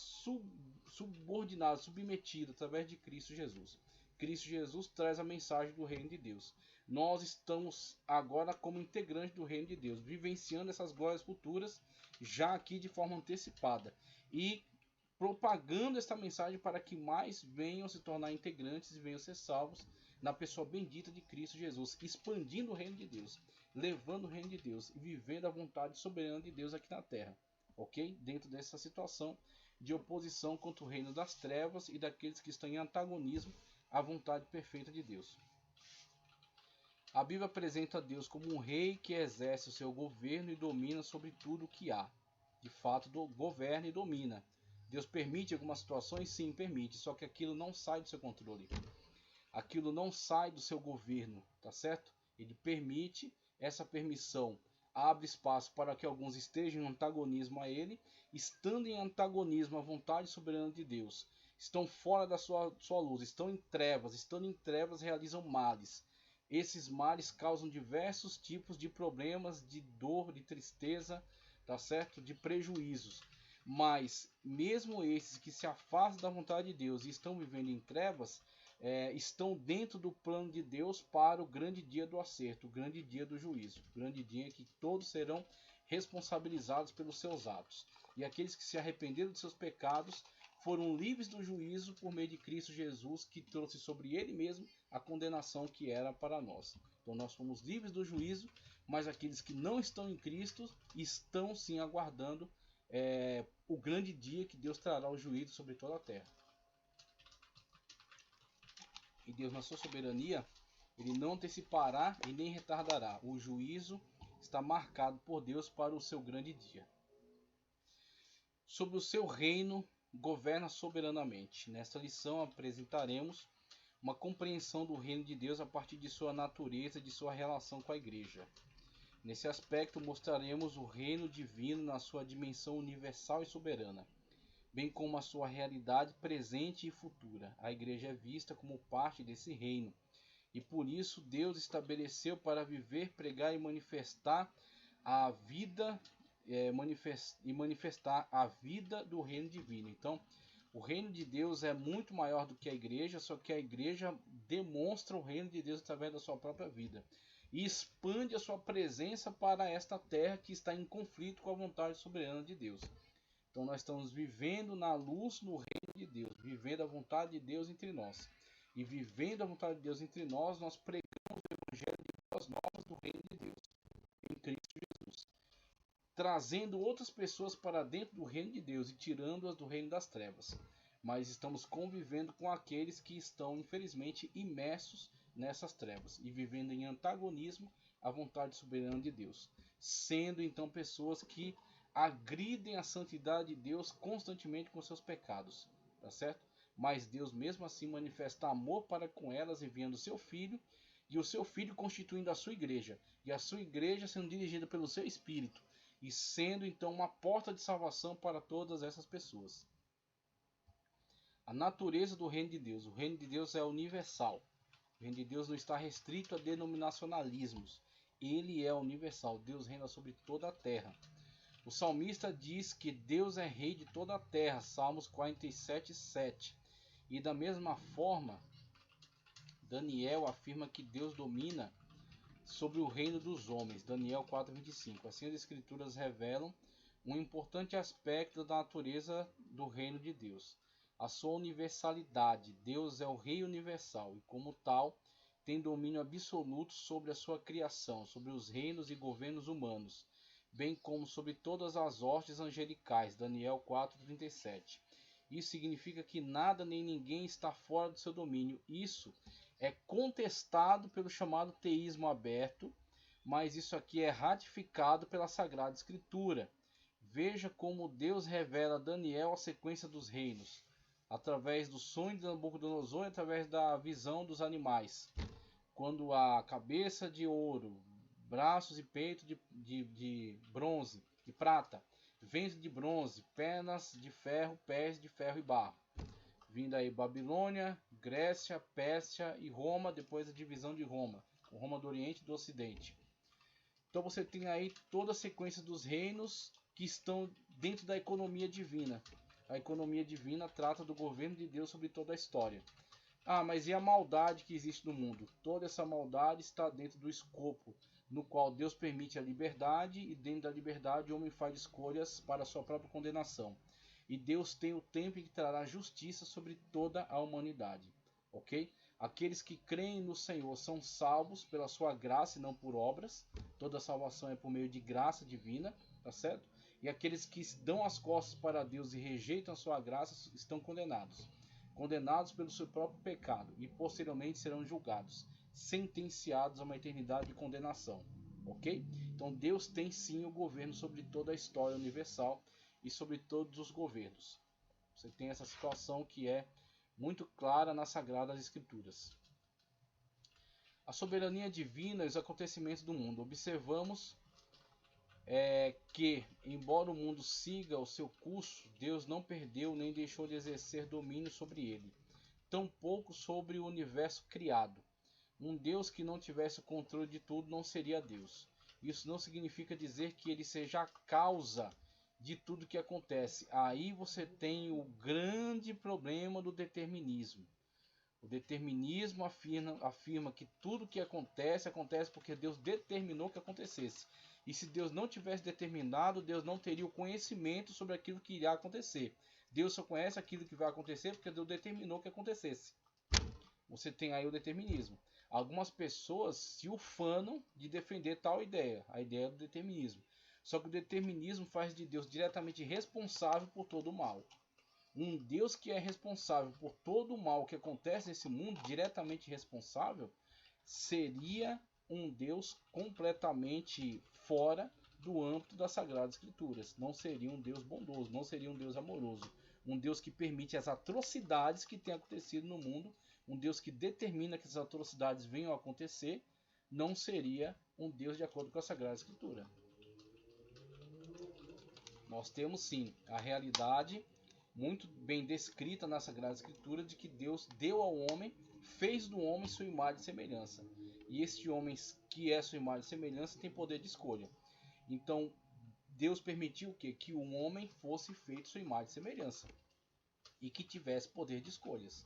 subordinado, submetido através de Cristo Jesus. Cristo Jesus traz a mensagem do reino de Deus. Nós estamos agora como integrantes do reino de Deus, vivenciando essas glórias futuras já aqui de forma antecipada e propagando esta mensagem para que mais venham se tornar integrantes e venham ser salvos na pessoa bendita de Cristo Jesus, expandindo o reino de Deus, levando o reino de Deus e vivendo a vontade soberana de Deus aqui na terra, ok? Dentro dessa situação de oposição contra o reino das trevas e daqueles que estão em antagonismo à vontade perfeita de Deus. A Bíblia apresenta Deus como um rei que exerce o seu governo e domina sobre tudo o que há. De fato, governa e domina. Deus permite algumas situações? Sim, permite. Só que aquilo não sai do seu controle. Aquilo não sai do seu governo, tá certo? Ele permite, essa permissão abre espaço para que alguns estejam em antagonismo a ele, estando em antagonismo à vontade soberana de Deus. Estão fora da sua luz, estão em trevas, estando em trevas realizam males. Esses males causam diversos tipos de problemas, de dor, de tristeza, tá certo? De prejuízos. Mas mesmo esses que se afastam da vontade de Deus e estão vivendo em trevas, estão dentro do plano de Deus para o grande dia do acerto, o grande dia do juízo, o grande dia que todos serão responsabilizados pelos seus atos. E aqueles que se arrependeram de seus pecados foram livres do juízo por meio de Cristo Jesus, que trouxe sobre ele mesmo a condenação que era para nós. Então nós fomos livres do juízo, mas aqueles que não estão em Cristo estão sim aguardando o grande dia que Deus trará o juízo sobre toda a terra. E Deus, na sua soberania, ele não antecipará e nem retardará. O juízo está marcado por Deus para o seu grande dia. Sobre o seu reino, governa soberanamente. Nesta lição apresentaremos uma compreensão do reino de Deus a partir de sua natureza e de sua relação com a igreja. Nesse aspecto mostraremos o reino divino na sua dimensão universal e soberana, bem como a sua realidade presente e futura. A igreja é vista como parte desse reino, e por isso Deus estabeleceu para viver, pregar e manifestar a vida manifestar a vida do reino divino. Então, o reino de Deus é muito maior do que a igreja, só que a igreja demonstra o reino de Deus através da sua própria vida e expande a sua presença para esta terra que está em conflito com a vontade soberana de Deus. Então nós estamos vivendo na luz no reino de Deus, vivendo a vontade de Deus entre nós. E vivendo a vontade de Deus entre nós, nós pregamos o evangelho de boas novas do reino de Deus, em Cristo Jesus, trazendo outras pessoas para dentro do reino de Deus e tirando-as do reino das trevas. Mas estamos convivendo com aqueles que estão, infelizmente, imersos nessas trevas e vivendo em antagonismo à vontade soberana de Deus, sendo então pessoas que agridem a santidade de Deus constantemente com seus pecados, tá certo? Mas Deus mesmo assim manifesta amor para com elas, enviando seu Filho, e o seu Filho constituindo a sua igreja, e a sua igreja sendo dirigida pelo seu Espírito, e sendo então uma porta de salvação para todas essas pessoas. A natureza do reino de Deus. O reino de Deus é universal. O reino de Deus não está restrito a denominacionalismos. Ele é universal. Deus reina sobre toda a terra. O salmista diz que Deus é rei de toda a terra, Salmos 47:7. E da mesma forma, Daniel afirma que Deus domina sobre o reino dos homens, Daniel 4:25. Assim as escrituras revelam um importante aspecto da natureza do reino de Deus, a sua universalidade. Deus é o rei universal e, como tal, tem domínio absoluto sobre a sua criação, sobre os reinos e governos humanos, bem como sobre todas as hostes angelicais, Daniel 4:37. Isso significa que nada nem ninguém está fora do seu domínio. Isso é contestado pelo chamado teísmo aberto, mas isso aqui é ratificado pela Sagrada Escritura. Veja como Deus revela a Daniel a sequência dos reinos, através do sonho de Nabucodonosor e através da visão dos animais. Quando a cabeça de ouro, braços e peito de bronze, de prata, ventre de bronze, pernas de ferro, pés de ferro e barro. Vindo aí Babilônia, Grécia, Pérsia e Roma, depois a divisão de Roma. Roma do Oriente e do Ocidente. Então você tem aí toda a sequência dos reinos que estão dentro da economia divina. A economia divina trata do governo de Deus sobre toda a história. Ah, mas e a maldade que existe no mundo? Toda essa maldade está dentro do escopo no qual Deus permite a liberdade, e dentro da liberdade o homem faz escolhas para a sua própria condenação. E Deus tem o tempo em que trará justiça sobre toda a humanidade. Ok? Aqueles que creem no Senhor são salvos pela sua graça e não por obras. Toda salvação é por meio de graça divina, tá certo? E aqueles que dão as costas para Deus e rejeitam a sua graça estão condenados. Condenados pelo seu próprio pecado e posteriormente serão julgados, sentenciados a uma eternidade de condenação. Ok? Então Deus tem sim o governo sobre toda a história universal e sobre todos os governos. Você tem essa situação que é muito clara nas Sagradas Escrituras. A soberania divina e os acontecimentos do mundo. Observamos que, embora o mundo siga o seu curso, Deus não perdeu nem deixou de exercer domínio sobre ele, tampouco sobre o universo criado. Um Deus que não tivesse o controle de tudo não seria Deus. Isso não significa dizer que ele seja a causa de tudo que acontece. Aí você tem o grande problema do determinismo. O determinismo afirma que tudo que acontece, acontece porque Deus determinou que acontecesse. E se Deus não tivesse determinado, Deus não teria o conhecimento sobre aquilo que irá acontecer. Deus só conhece aquilo que vai acontecer porque Deus determinou que acontecesse. Você tem aí o determinismo. Algumas pessoas se ufanam de defender tal ideia, a ideia do determinismo. Só que o determinismo faz de Deus diretamente responsável por todo o mal. Um Deus que é responsável por todo o mal que acontece nesse mundo, diretamente responsável, seria um Deus completamente fora do âmbito das Sagradas Escrituras. Não seria um Deus bondoso, não seria um Deus amoroso. Um Deus que permite as atrocidades que têm acontecido no mundo, um Deus que determina que essas atrocidades venham a acontecer, não seria um Deus de acordo com a Sagrada Escritura. Nós temos sim a realidade muito bem descrita na Sagrada Escritura de que Deus deu ao homem, fez do homem sua imagem e semelhança. E este homem que é sua imagem e semelhança tem poder de escolha. Então Deus permitiu o quê? Que o homem fosse feito sua imagem e semelhança e que tivesse poder de escolhas.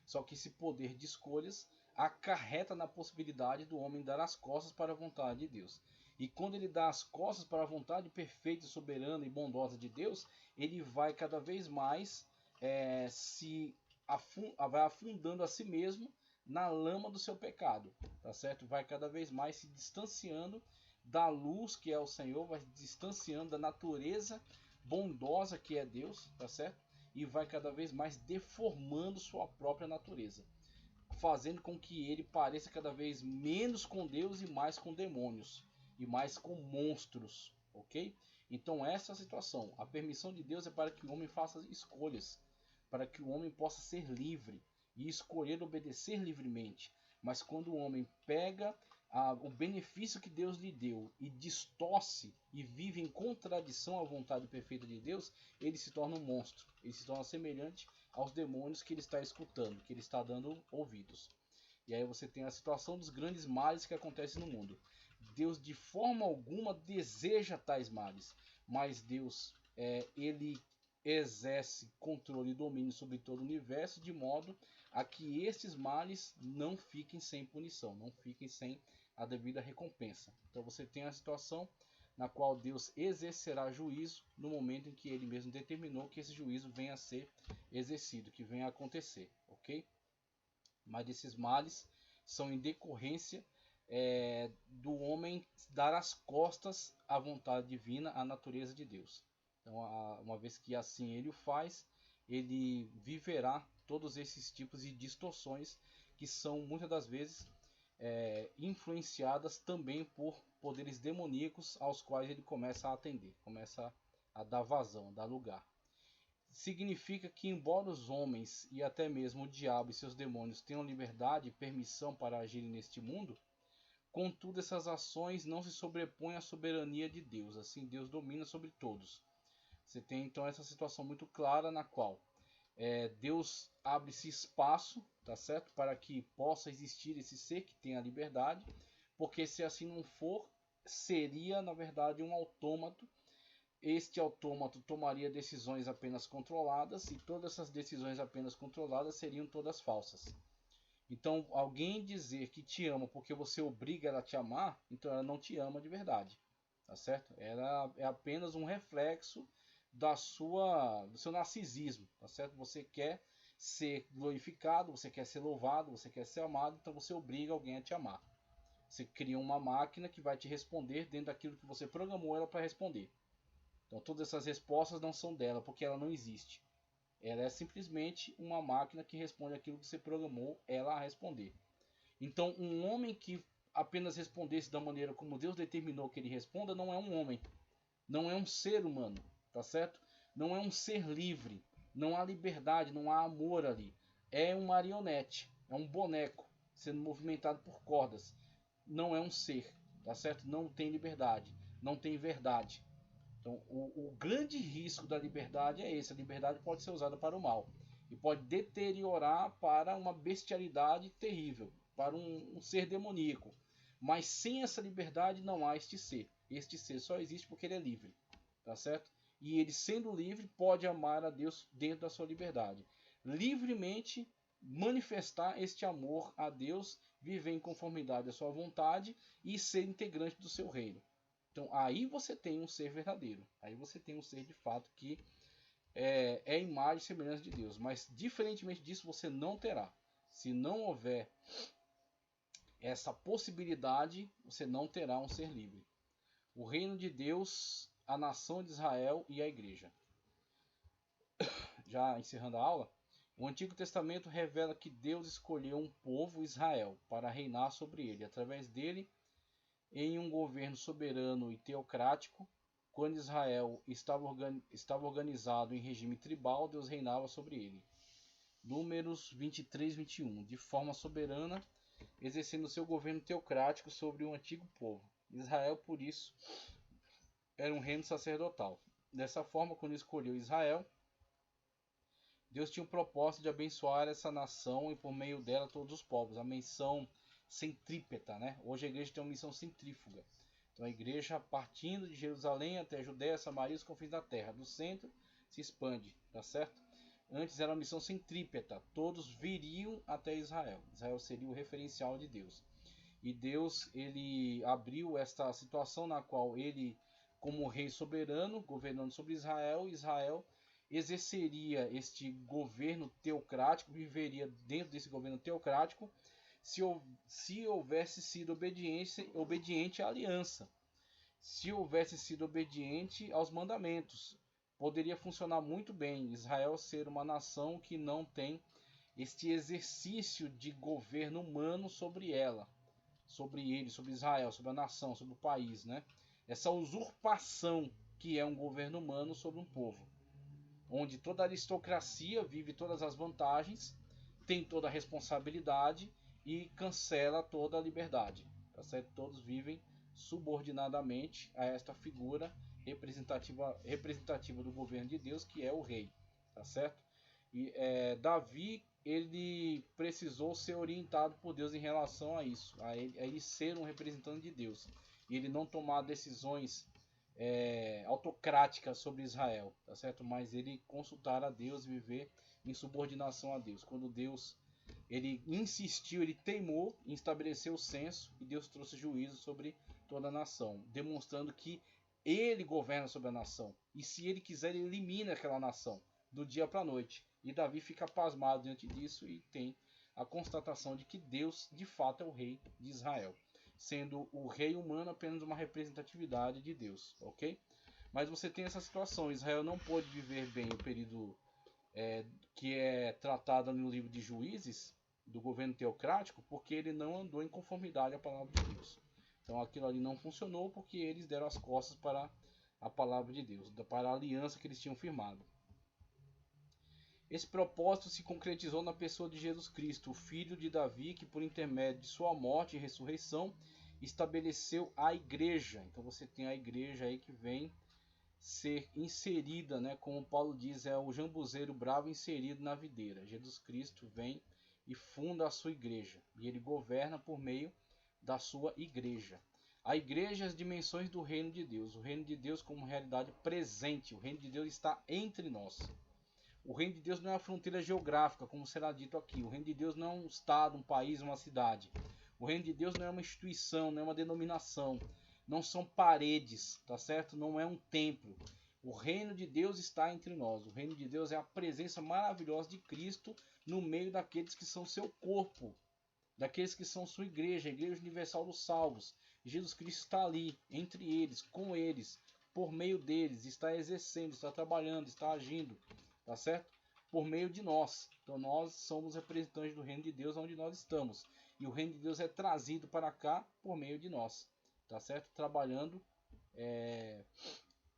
Só que esse poder de escolhas acarreta na possibilidade do homem dar as costas para a vontade de Deus. E quando ele dá as costas para a vontade perfeita, soberana e bondosa de Deus, ele vai cada vez mais vai afundando a si mesmo na lama do seu pecado, tá certo? Vai cada vez mais se distanciando da luz que é o Senhor, vai se distanciando da natureza bondosa que é Deus, tá certo? E vai cada vez mais deformando sua própria natureza, fazendo com que ele pareça cada vez menos com Deus e mais com demônios e mais com monstros, ok? Então essa é a situação. A permissão de Deus é para que o homem faça escolhas, para que o homem possa ser livre e escolher obedecer livremente. Mas quando o homem pega o benefício que Deus lhe deu e distorce e vive em contradição à vontade perfeita de Deus, ele se torna um monstro, ele se torna semelhante aos demônios que ele está escutando, que ele está dando ouvidos. E aí você tem a situação dos grandes males que acontecem no mundo. Deus de forma alguma deseja tais males, mas Deus ele exerce controle e domínio sobre todo o universo, de modo a que estes males não fiquem sem punição, não fiquem sem a devida recompensa. Então você tem a situação na qual Deus exercerá juízo no momento em que ele mesmo determinou que esse juízo venha a ser exercido, que venha a acontecer, ok? Mas esses males são em decorrência do homem dar as costas à vontade divina, à natureza de Deus. Então, uma vez que assim ele o faz, ele viverá todos esses tipos de distorções que são muitas das vezes influenciadas também por poderes demoníacos aos quais ele começa a atender, começa a dar vazão, a dar lugar. Significa que, embora os homens e até mesmo o diabo e seus demônios tenham liberdade e permissão para agirem neste mundo, contudo essas ações não se sobrepõem à soberania de Deus, assim Deus domina sobre todos. Você tem então essa situação muito clara na qual Deus abre esse espaço, tá certo? Para que possa existir esse ser que tem a liberdade, porque se assim não for, seria na verdade um autômato. Este autômato tomaria decisões apenas controladas e todas essas decisões apenas controladas seriam todas falsas. Então, alguém dizer que te ama porque você obriga ela a te amar, então ela não te ama de verdade, tá certo? Ela é apenas um reflexo do seu narcisismo, tá certo? Você quer ser glorificado, você quer ser louvado, você quer ser amado, então você obriga alguém a te amar. Você cria uma máquina que vai te responder dentro daquilo que você programou ela para responder. Então todas essas respostas não são dela, porque ela não existe. Ela é simplesmente uma máquina que responde aquilo que você programou ela a responder. Então um homem que apenas respondesse da maneira como Deus determinou que ele responda não é um homem. Não é um ser humano, tá certo? Não é um ser livre. Não há liberdade, não há amor ali. É um marionete, é um boneco sendo movimentado por cordas. Não é um ser, tá certo? Não tem liberdade, não tem verdade. Então, o grande risco da liberdade é esse: a liberdade pode ser usada para o mal e pode deteriorar para uma bestialidade terrível, para um ser demoníaco. Mas sem essa liberdade não há este ser. Este ser só existe porque ele é livre, tá certo? E ele, sendo livre, pode amar a Deus dentro da sua liberdade. Livremente manifestar este amor a Deus, viver em conformidade à sua vontade e ser integrante do seu reino. Então aí você tem um ser verdadeiro. Aí você tem um ser de fato que é imagem e semelhança de Deus. Mas diferentemente disso você não terá. Se não houver essa possibilidade, você não terá um ser livre. O reino de Deus, a nação de Israel e a igreja. Já encerrando a aula, o Antigo Testamento revela que Deus escolheu um povo, Israel, para reinar sobre ele. Através dele, em um governo soberano e teocrático, quando Israel estava organizado em regime tribal, Deus reinava sobre ele. Números 23, 21. De forma soberana, exercendo seu governo teocrático sobre o antigo povo. Israel, por isso, era um reino sacerdotal. Dessa forma, quando escolheu Israel, Deus tinha o propósito de abençoar essa nação e por meio dela todos os povos. A menção centrípeta, né? Hoje a igreja tem uma missão centrífuga. Então a igreja, partindo de Jerusalém até a Judéia, Samaria e os confins da terra, do centro se expande, tá certo? Antes era uma missão centrípeta, todos viriam até Israel. Israel seria o referencial de Deus. E Deus, ele abriu esta situação na qual ele, como rei soberano, governando sobre Israel, Israel exerceria este governo teocrático, viveria dentro desse governo teocrático, se houvesse sido obediente à aliança, se houvesse sido obediente aos mandamentos. Poderia funcionar muito bem Israel ser uma nação que não tem este exercício de governo humano sobre ela, sobre ele, sobre Israel, sobre a nação, sobre o país, né? Essa usurpação que é um governo humano sobre um povo, onde toda a aristocracia vive todas as vantagens, tem toda a responsabilidade e cancela toda a liberdade, tá certo? Todos vivem subordinadamente a esta figura representativa do governo de Deus, que é o rei, tá certo? E Davi, ele precisou ser orientado por Deus em relação a isso, a ele ser um representante de Deus, e ele não tomar decisões autocráticas sobre Israel, tá certo? Mas ele consultar a Deus e viver em subordinação a Deus. Quando Deus ele insistiu, ele teimou em estabelecer o censo, e Deus trouxe juízo sobre toda a nação, demonstrando que ele governa sobre a nação, e se ele quiser ele elimina aquela nação do dia para a noite. E Davi fica pasmado diante disso e tem a constatação de que Deus de fato é o rei de Israel, sendo o rei humano apenas uma representatividade de Deus, ok? Mas você tem essa situação: Israel não pôde viver bem o período que é tratado no livro de Juízes, do governo teocrático, porque ele não andou em conformidade à palavra de Deus. Então aquilo ali não funcionou porque eles deram as costas para a palavra de Deus, para a aliança que eles tinham firmado. Esse propósito se concretizou na pessoa de Jesus Cristo, o filho de Davi, que por intermédio de sua morte e ressurreição estabeleceu a igreja. Então você tem a igreja aí que vem ser inserida, né, como Paulo diz, é o jambuzeiro bravo inserido na videira. Jesus Cristo vem e funda a sua igreja, e ele governa por meio da sua igreja. A igreja é as dimensões do reino de Deus, o reino de Deus como realidade presente, o reino de Deus está entre nós. O reino de Deus não é uma fronteira geográfica, como será dito aqui. O reino de Deus não é um estado, um país, uma cidade. O reino de Deus não é uma instituição, não é uma denominação. Não são paredes, tá certo? Não é um templo. O reino de Deus está entre nós. O reino de Deus é a presença maravilhosa de Cristo no meio daqueles que são seu corpo, daqueles que são sua igreja, a igreja universal dos salvos. Jesus Cristo está ali, entre eles, com eles, por meio deles, está exercendo, está trabalhando, está agindo, tá certo? Por meio de nós. Então nós somos representantes do reino de Deus onde nós estamos. E o reino de Deus é trazido para cá por meio de nós, tá certo? Trabalhando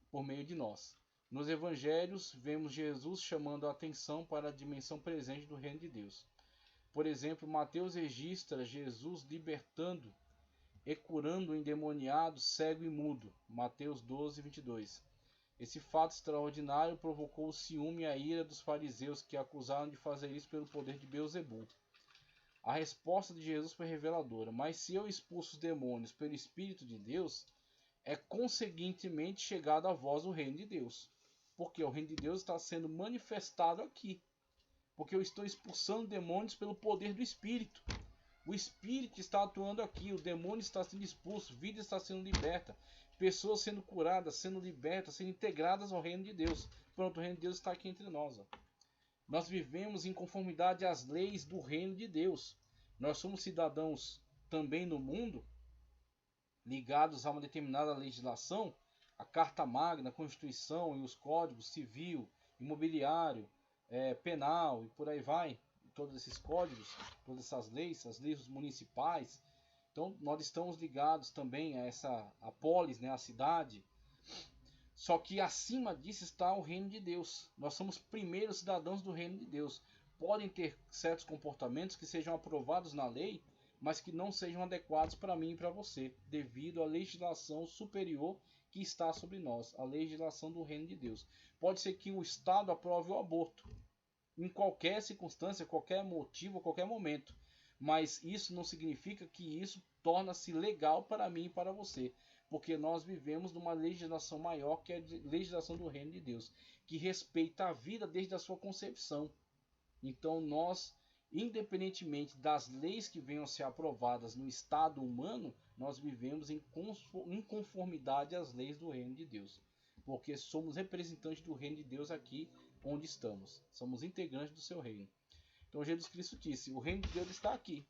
por meio de nós. Nos evangelhos, vemos Jesus chamando a atenção para a dimensão presente do reino de Deus. Por exemplo, Mateus registra Jesus libertando e curando o endemoniado, cego e mudo. Mateus 12, 22. Esse fato extraordinário provocou o ciúme e a ira dos fariseus, que acusaram de fazer isso pelo poder de Beelzebul. A resposta de Jesus foi reveladora. Mas se eu expulso os demônios pelo Espírito de Deus, é conseguintemente chegado a vós o reino de Deus. Porque o reino de Deus está sendo manifestado aqui. Porque eu estou expulsando demônios pelo poder do Espírito. O Espírito está atuando aqui, o demônio está sendo expulso, vida está sendo liberta, pessoas sendo curadas, sendo libertas, sendo integradas ao reino de Deus. Pronto, o reino de Deus está aqui entre nós. Nós vivemos em conformidade às leis do reino de Deus. Nós somos cidadãos também no mundo, ligados a uma determinada legislação, a Carta Magna, a Constituição e os códigos civil, imobiliário, penal e por aí vai. Todos esses códigos, todas essas leis, as leis municipais. Então nós estamos ligados também a polis, né, a cidade. Só que acima disso está o reino de Deus. Nós somos primeiros cidadãos do reino de Deus. Podem ter certos comportamentos que sejam aprovados na lei, mas que não sejam adequados para mim e para você, devido à legislação superior que está sobre nós, a legislação do reino de Deus. Pode ser que o Estado aprove o aborto, em qualquer circunstância, qualquer motivo, qualquer momento. Mas isso não significa que isso torna-se legal para mim e para você. Porque nós vivemos numa legislação maior, que é a legislação do reino de Deus, que respeita a vida desde a sua concepção. Então nós, independentemente das leis que venham a ser aprovadas no estado humano, nós vivemos em conformidade às leis do reino de Deus. Porque somos representantes do reino de Deus aqui onde estamos. Somos integrantes do seu reino. Então Jesus Cristo disse, o reino de Deus está aqui.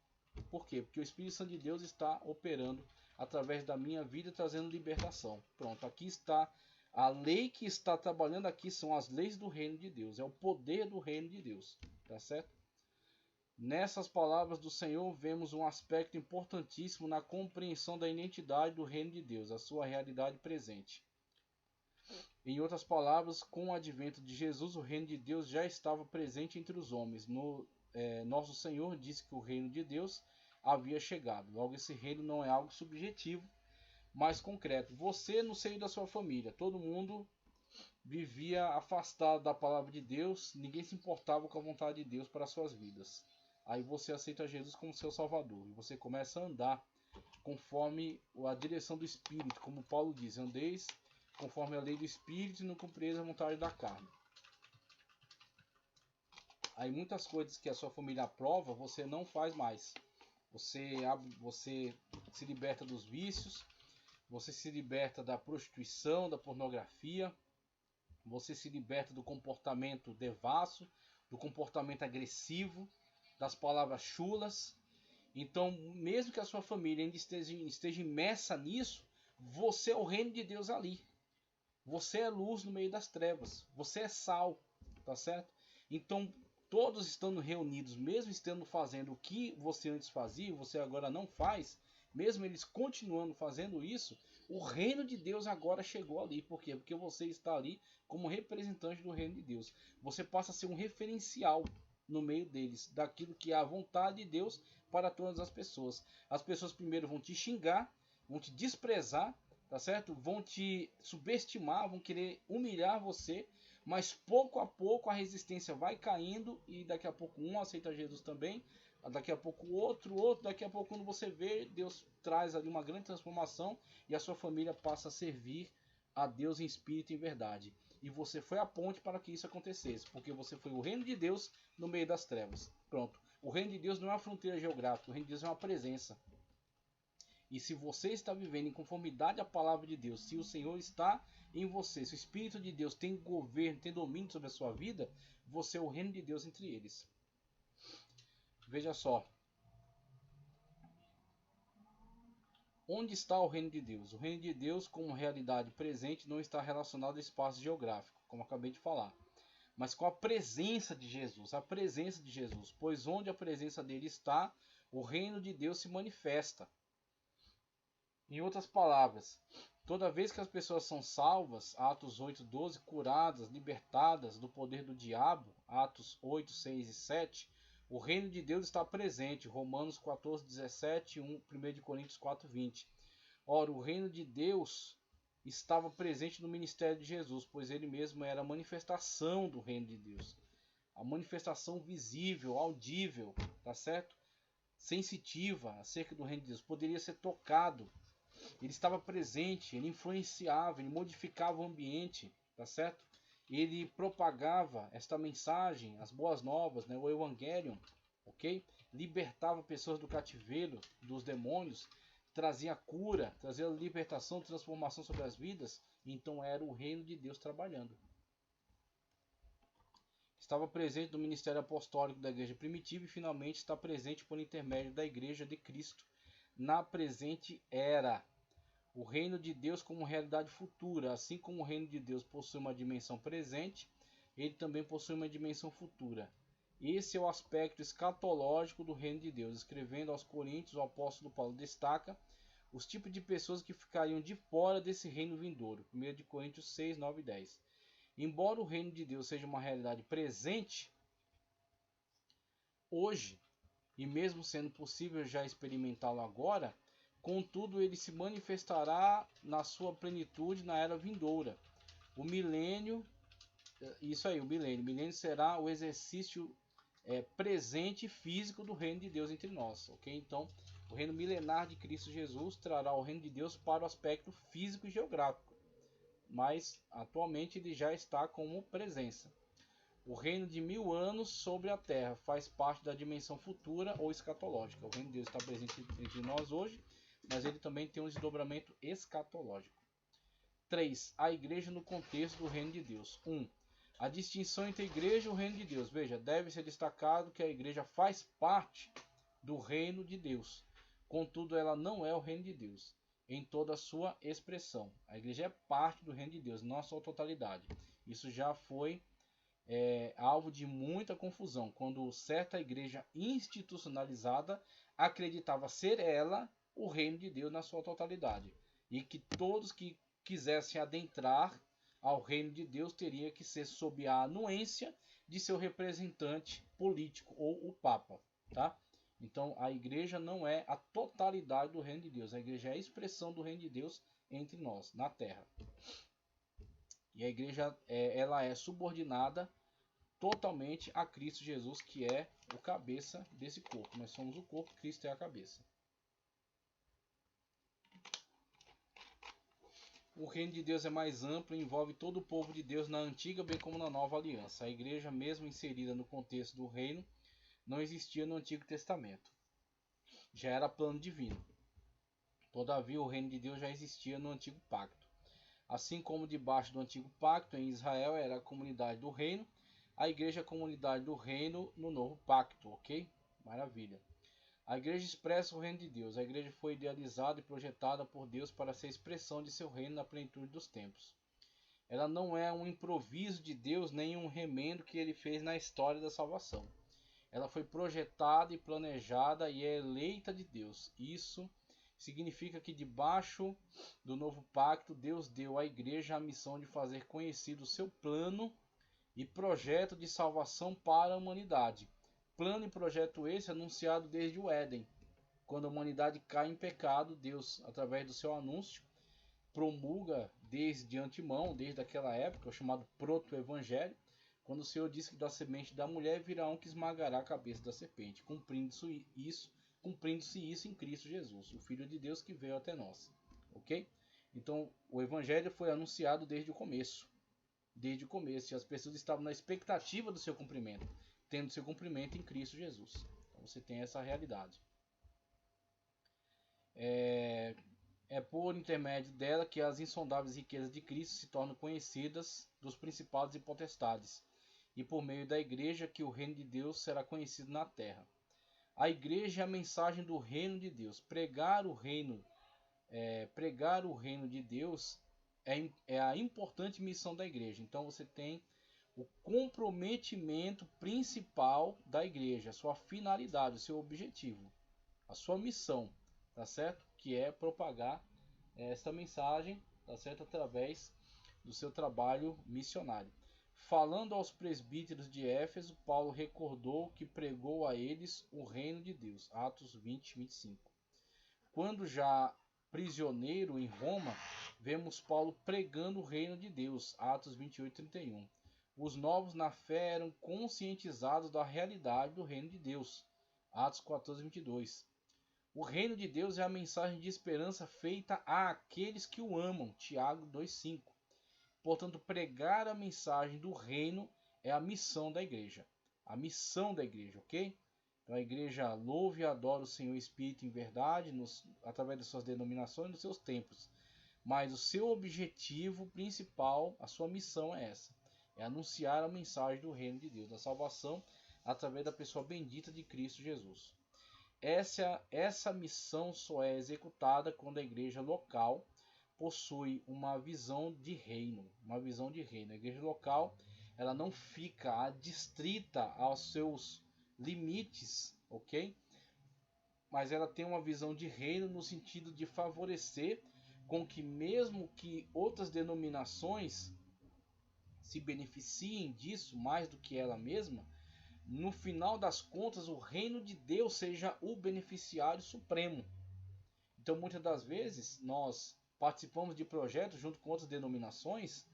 Por quê? Porque o Espírito Santo de Deus está operando através da minha vida, trazendo libertação. Pronto, aqui está a lei que está trabalhando aqui, são as leis do reino de Deus. É o poder do reino de Deus. Tá certo? Nessas palavras do Senhor, vemos um aspecto importantíssimo na compreensão da identidade do reino de Deus, a sua realidade presente. Em outras palavras, com o advento de Jesus, o reino de Deus já estava presente entre os homens. Nosso Senhor disse que o reino de Deus havia chegado. Logo, esse reino não é algo subjetivo, mas concreto. Você no seio da sua família, todo mundo vivia afastado da palavra de Deus, ninguém se importava com a vontade de Deus para as suas vidas. Aí você aceita Jesus como seu Salvador e você começa a andar conforme a direção do Espírito, como Paulo diz, andeis conforme a lei do Espírito e não cumprireis a vontade da carne. Aí muitas coisas que a sua família aprova, você não faz mais. Você se liberta dos vícios, você se liberta da prostituição, da pornografia, você se liberta do comportamento devasso, do comportamento agressivo, das palavras chulas. Então, mesmo que a sua família ainda esteja imersa nisso, você é o reino de Deus ali. Você é luz no meio das trevas. Você é sal, tá certo? Então, todos estando reunidos, mesmo estando fazendo o que você antes fazia, você agora não faz, mesmo eles continuando fazendo isso, o reino de Deus agora chegou ali. Por quê? Porque você está ali como representante do reino de Deus. Você passa a ser um referencial no meio deles, daquilo que é a vontade de Deus para todas as pessoas. As pessoas primeiro vão te xingar, vão te desprezar, tá certo? Vão te subestimar, vão querer humilhar você, mas pouco a pouco a resistência vai caindo e daqui a pouco um aceita Jesus também, daqui a pouco outro, daqui a pouco quando você vê, Deus traz ali uma grande transformação e a sua família passa a servir a Deus em espírito e em verdade. E você foi a ponte para que isso acontecesse, porque você foi o reino de Deus no meio das trevas. Pronto. O reino de Deus não é uma fronteira geográfica, o reino de Deus é uma presença. E se você está vivendo em conformidade à palavra de Deus, se o Senhor está em você, se o Espírito de Deus tem governo, tem domínio sobre a sua vida, você é o reino de Deus entre eles. Veja só. Onde está o reino de Deus? O reino de Deus, como realidade presente, não está relacionado ao espaço geográfico, como acabei de falar, mas com a presença de Jesus, pois onde a presença dele está, o reino de Deus se manifesta. Em outras palavras, toda vez que as pessoas são salvas, Atos 8:12, curadas, libertadas do poder do diabo, Atos 8, 6 e 7, o reino de Deus está presente, Romanos 14:17 e 1 Coríntios 4:20. Ora, o reino de Deus estava presente no ministério de Jesus, pois ele mesmo era a manifestação do reino de Deus. A manifestação visível, audível, tá certo? Sensitiva acerca do reino de Deus, poderia ser tocado. Ele estava presente, ele influenciava, ele modificava o ambiente, tá certo? Ele propagava esta mensagem, as boas novas, né, o Evangelion, ok? Libertava pessoas do cativeiro, dos demônios, trazia cura, trazia libertação, transformação sobre as vidas. Então era o reino de Deus trabalhando. Estava presente no ministério apostólico da igreja primitiva e finalmente está presente por intermédio da igreja de Cristo na presente era. O reino de Deus como realidade futura, assim como o reino de Deus possui uma dimensão presente, ele também possui uma dimensão futura. Esse é o aspecto escatológico do reino de Deus. Escrevendo aos Coríntios, o apóstolo Paulo destaca os tipos de pessoas que ficariam de fora desse reino vindouro. 1 Coríntios 6, 9 e 10. Embora o reino de Deus seja uma realidade presente, hoje, e mesmo sendo possível já experimentá-lo agora, contudo ele se manifestará na sua plenitude na era vindoura. O milênio, o milênio será o exercício presente físico do reino de Deus entre nós, ok? Então, o reino milenar de Cristo Jesus trará o reino de Deus para o aspecto físico e geográfico, mas atualmente ele já está como presença. O reino de 1000 anos sobre a terra faz parte da dimensão futura ou escatológica. O reino de Deus está presente entre nós hoje, mas ele também tem um desdobramento escatológico. 3. A igreja no contexto do reino de Deus. 1. A distinção entre a igreja e o reino de Deus. Veja, deve ser destacado que a igreja faz parte do reino de Deus. Contudo, ela não é o reino de Deus em toda a sua expressão. A igreja é parte do reino de Deus, não a sua totalidade. Isso já foi alvo de muita confusão, quando certa igreja institucionalizada acreditava ser ela o reino de Deus na sua totalidade, e que todos que quisessem adentrar ao reino de Deus teria que ser sob a anuência de seu representante político ou o Papa, tá? Então a igreja não é a totalidade do reino de Deus, a igreja é a expressão do reino de Deus entre nós, na terra. E a igreja ela é subordinada totalmente a Cristo Jesus, que é o cabeça desse corpo. Nós somos o corpo, Cristo é a cabeça. O reino de Deus é mais amplo e envolve todo o povo de Deus na antiga bem como na nova aliança. A igreja, mesmo inserida no contexto do reino, não existia no Antigo Testamento. Já era plano divino. Todavia, o reino de Deus já existia no Antigo Pacto. Assim como debaixo do Antigo Pacto, em Israel era a comunidade do reino, a igreja é a comunidade do reino no Novo Pacto, ok? Maravilha. A igreja expressa o reino de Deus. A igreja foi idealizada e projetada por Deus para ser a expressão de seu reino na plenitude dos tempos. Ela não é um improviso de Deus, nem um remendo que ele fez na história da salvação. Ela foi projetada e planejada e é eleita de Deus. Isso significa que debaixo do novo pacto, Deus deu à igreja a missão de fazer conhecido o seu plano e projeto de salvação para a humanidade. Plano e projeto esse anunciado desde o Éden. Quando a humanidade cai em pecado, Deus, através do seu anúncio, promulga desde antemão, desde aquela época, o chamado proto-evangelho, quando o Senhor disse que da semente da mulher virá um que esmagará a cabeça da serpente, cumprindo-se isso em Cristo Jesus, o Filho de Deus que veio até nós. Ok? Então, o evangelho foi anunciado desde o começo. Desde o começo, e as pessoas estavam na expectativa do seu cumprimento, tendo seu cumprimento em Cristo Jesus. Então, você tem essa realidade. É por intermédio dela que as insondáveis riquezas de Cristo se tornam conhecidas dos principados e potestades, e por meio da igreja que o reino de Deus será conhecido na terra. A igreja é a mensagem do reino de Deus. Pregar o reino de Deus é a importante missão da igreja. Então você tem o comprometimento principal da igreja, a sua finalidade, o seu objetivo, a sua missão, tá certo? Que é propagar esta mensagem, tá certo? Através do seu trabalho missionário. Falando aos presbíteros de Éfeso, Paulo recordou que pregou a eles o reino de Deus. Atos 20, 25. Quando já prisioneiro em Roma, vemos Paulo pregando o reino de Deus. Atos 28, 31. Os novos na fé eram conscientizados da realidade do reino de Deus. Atos 14, 22. O reino de Deus é a mensagem de esperança feita àqueles que o amam. Tiago 2,5. Portanto, pregar a mensagem do reino é a missão da igreja. A missão da igreja, ok? Então a igreja louva e adora o Senhor Espírito em verdade, através de suas denominações e dos seus templos. Mas o seu objetivo principal, a sua missão é essa. É anunciar a mensagem do reino de Deus, da salvação, através da pessoa bendita de Cristo Jesus. Essa missão só é executada quando a igreja local possui uma visão de reino. A igreja local, ela não fica adstrita aos seus limites, ok? Mas ela tem uma visão de reino no sentido de favorecer com que mesmo que outras denominações se beneficiem disso mais do que ela mesma, no final das contas o reino de Deus seja o beneficiário supremo. Então muitas das vezes nós participamos de projetos junto com outras denominações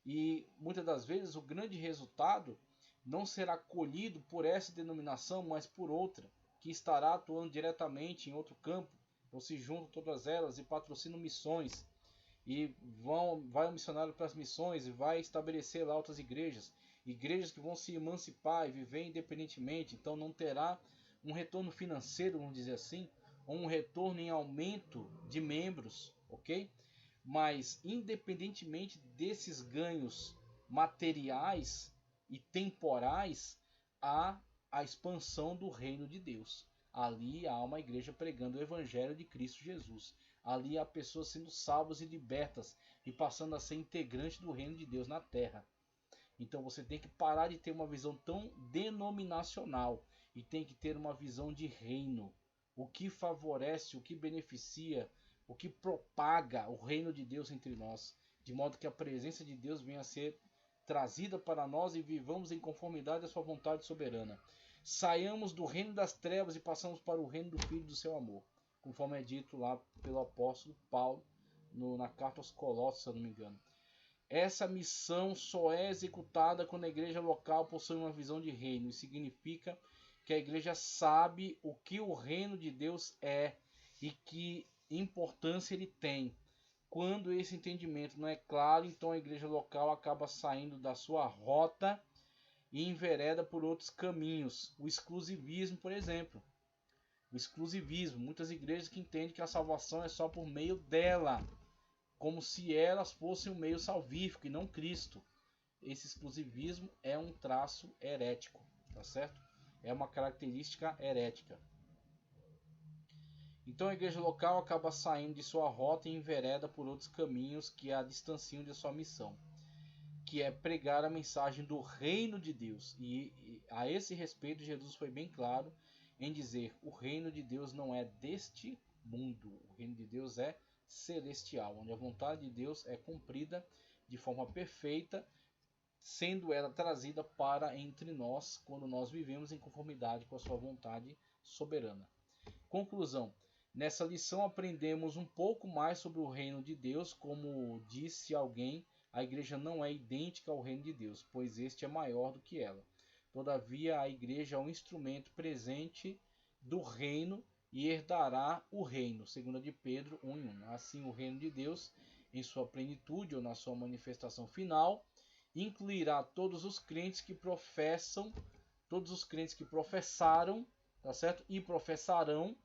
e muitas das vezes o grande resultado não será colhido por essa denominação, mas por outra, que estará atuando diretamente em outro campo. Então se juntam todas elas e patrocinam missões e vai um missionário para as missões e vai estabelecer lá outras igrejas que vão se emancipar e viver independentemente. Então não terá um retorno financeiro, vamos dizer assim, ou um retorno em aumento de membros, ok? Mas independentemente desses ganhos materiais e temporais, há a expansão do reino de Deus. Ali há uma igreja pregando o evangelho de Cristo Jesus. Ali há pessoas sendo salvas e libertas e passando a ser integrante do reino de Deus na terra. Então você tem que parar de ter uma visão tão denominacional e tem que ter uma visão de reino. O que favorece, o que beneficia, o que propaga o reino de Deus entre nós, de modo que a presença de Deus venha a ser trazida para nós e vivamos em conformidade à sua vontade soberana. Saiamos do reino das trevas e passamos para o reino do Filho do seu amor, conforme é dito lá pelo apóstolo Paulo na carta aos Colossos, se eu não me engano. Essa missão só é executada quando a igreja local possui uma visão de reino. Isso significa que a igreja sabe o que o reino de Deus é e que importância ele tem. Quando esse entendimento não é claro, então a igreja local acaba saindo da sua rota e envereda por outros caminhos. O exclusivismo, por exemplo. O exclusivismo. Muitas igrejas que entendem que a salvação é só por meio dela, como se elas fossem um meio salvífico e não Cristo. Esse exclusivismo é um traço herético, tá certo? É uma característica herética. Então a igreja local acaba saindo de sua rota e envereda por outros caminhos que a distanciam de sua missão, que é pregar a mensagem do reino de Deus. E a esse respeito Jesus foi bem claro em dizer: o reino de Deus não é deste mundo, o reino de Deus é celestial, onde a vontade de Deus é cumprida de forma perfeita, sendo ela trazida para entre nós quando nós vivemos em conformidade com a sua vontade soberana. Conclusão: Nessa lição aprendemos um pouco mais sobre o reino de Deus. Como disse alguém, a igreja não é idêntica ao reino de Deus, pois este é maior do que ela. Todavia, a igreja é um instrumento presente do reino e herdará o reino, 2 de Pedro 1:1. Assim, o reino de Deus, em sua plenitude ou na sua manifestação final, incluirá todos os crentes que professaram, tá certo? E professaram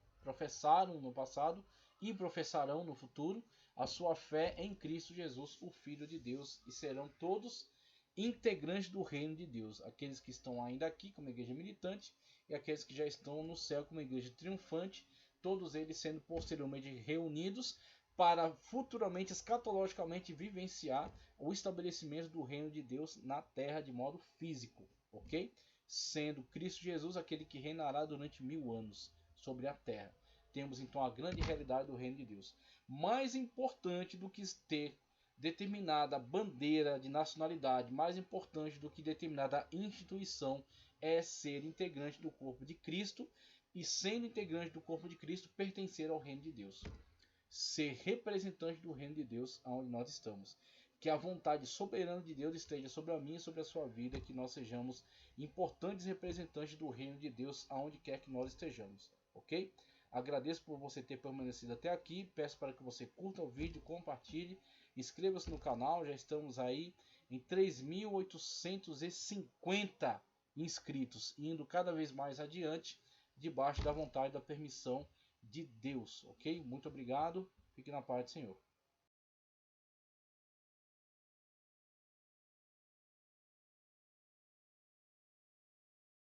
no passado e professarão no futuro a sua fé em Cristo Jesus, o Filho de Deus, e serão todos integrantes do reino de Deus, aqueles que estão ainda aqui como igreja militante e aqueles que já estão no céu como igreja triunfante, todos eles sendo posteriormente reunidos para futuramente, escatologicamente, vivenciar o estabelecimento do reino de Deus na terra de modo físico, ok? Sendo Cristo Jesus aquele que reinará durante 1000 anos sobre a terra. Temos então a grande realidade do reino de Deus. Mais importante do que ter determinada bandeira de nacionalidade, mais importante do que determinada instituição, é ser integrante do corpo de Cristo e, sendo integrante do corpo de Cristo, pertencer ao reino de Deus. Ser representante do reino de Deus onde nós estamos. Que a vontade soberana de Deus esteja sobre a minha e sobre a sua vida, que nós sejamos importantes representantes do reino de Deus aonde quer que nós estejamos, ok? Agradeço por você ter permanecido até aqui, peço para que você curta o vídeo, compartilhe, inscreva-se no canal, já estamos aí em 3.850 inscritos, indo cada vez mais adiante, debaixo da vontade e da permissão de Deus, ok? Muito obrigado, fique na paz do Senhor.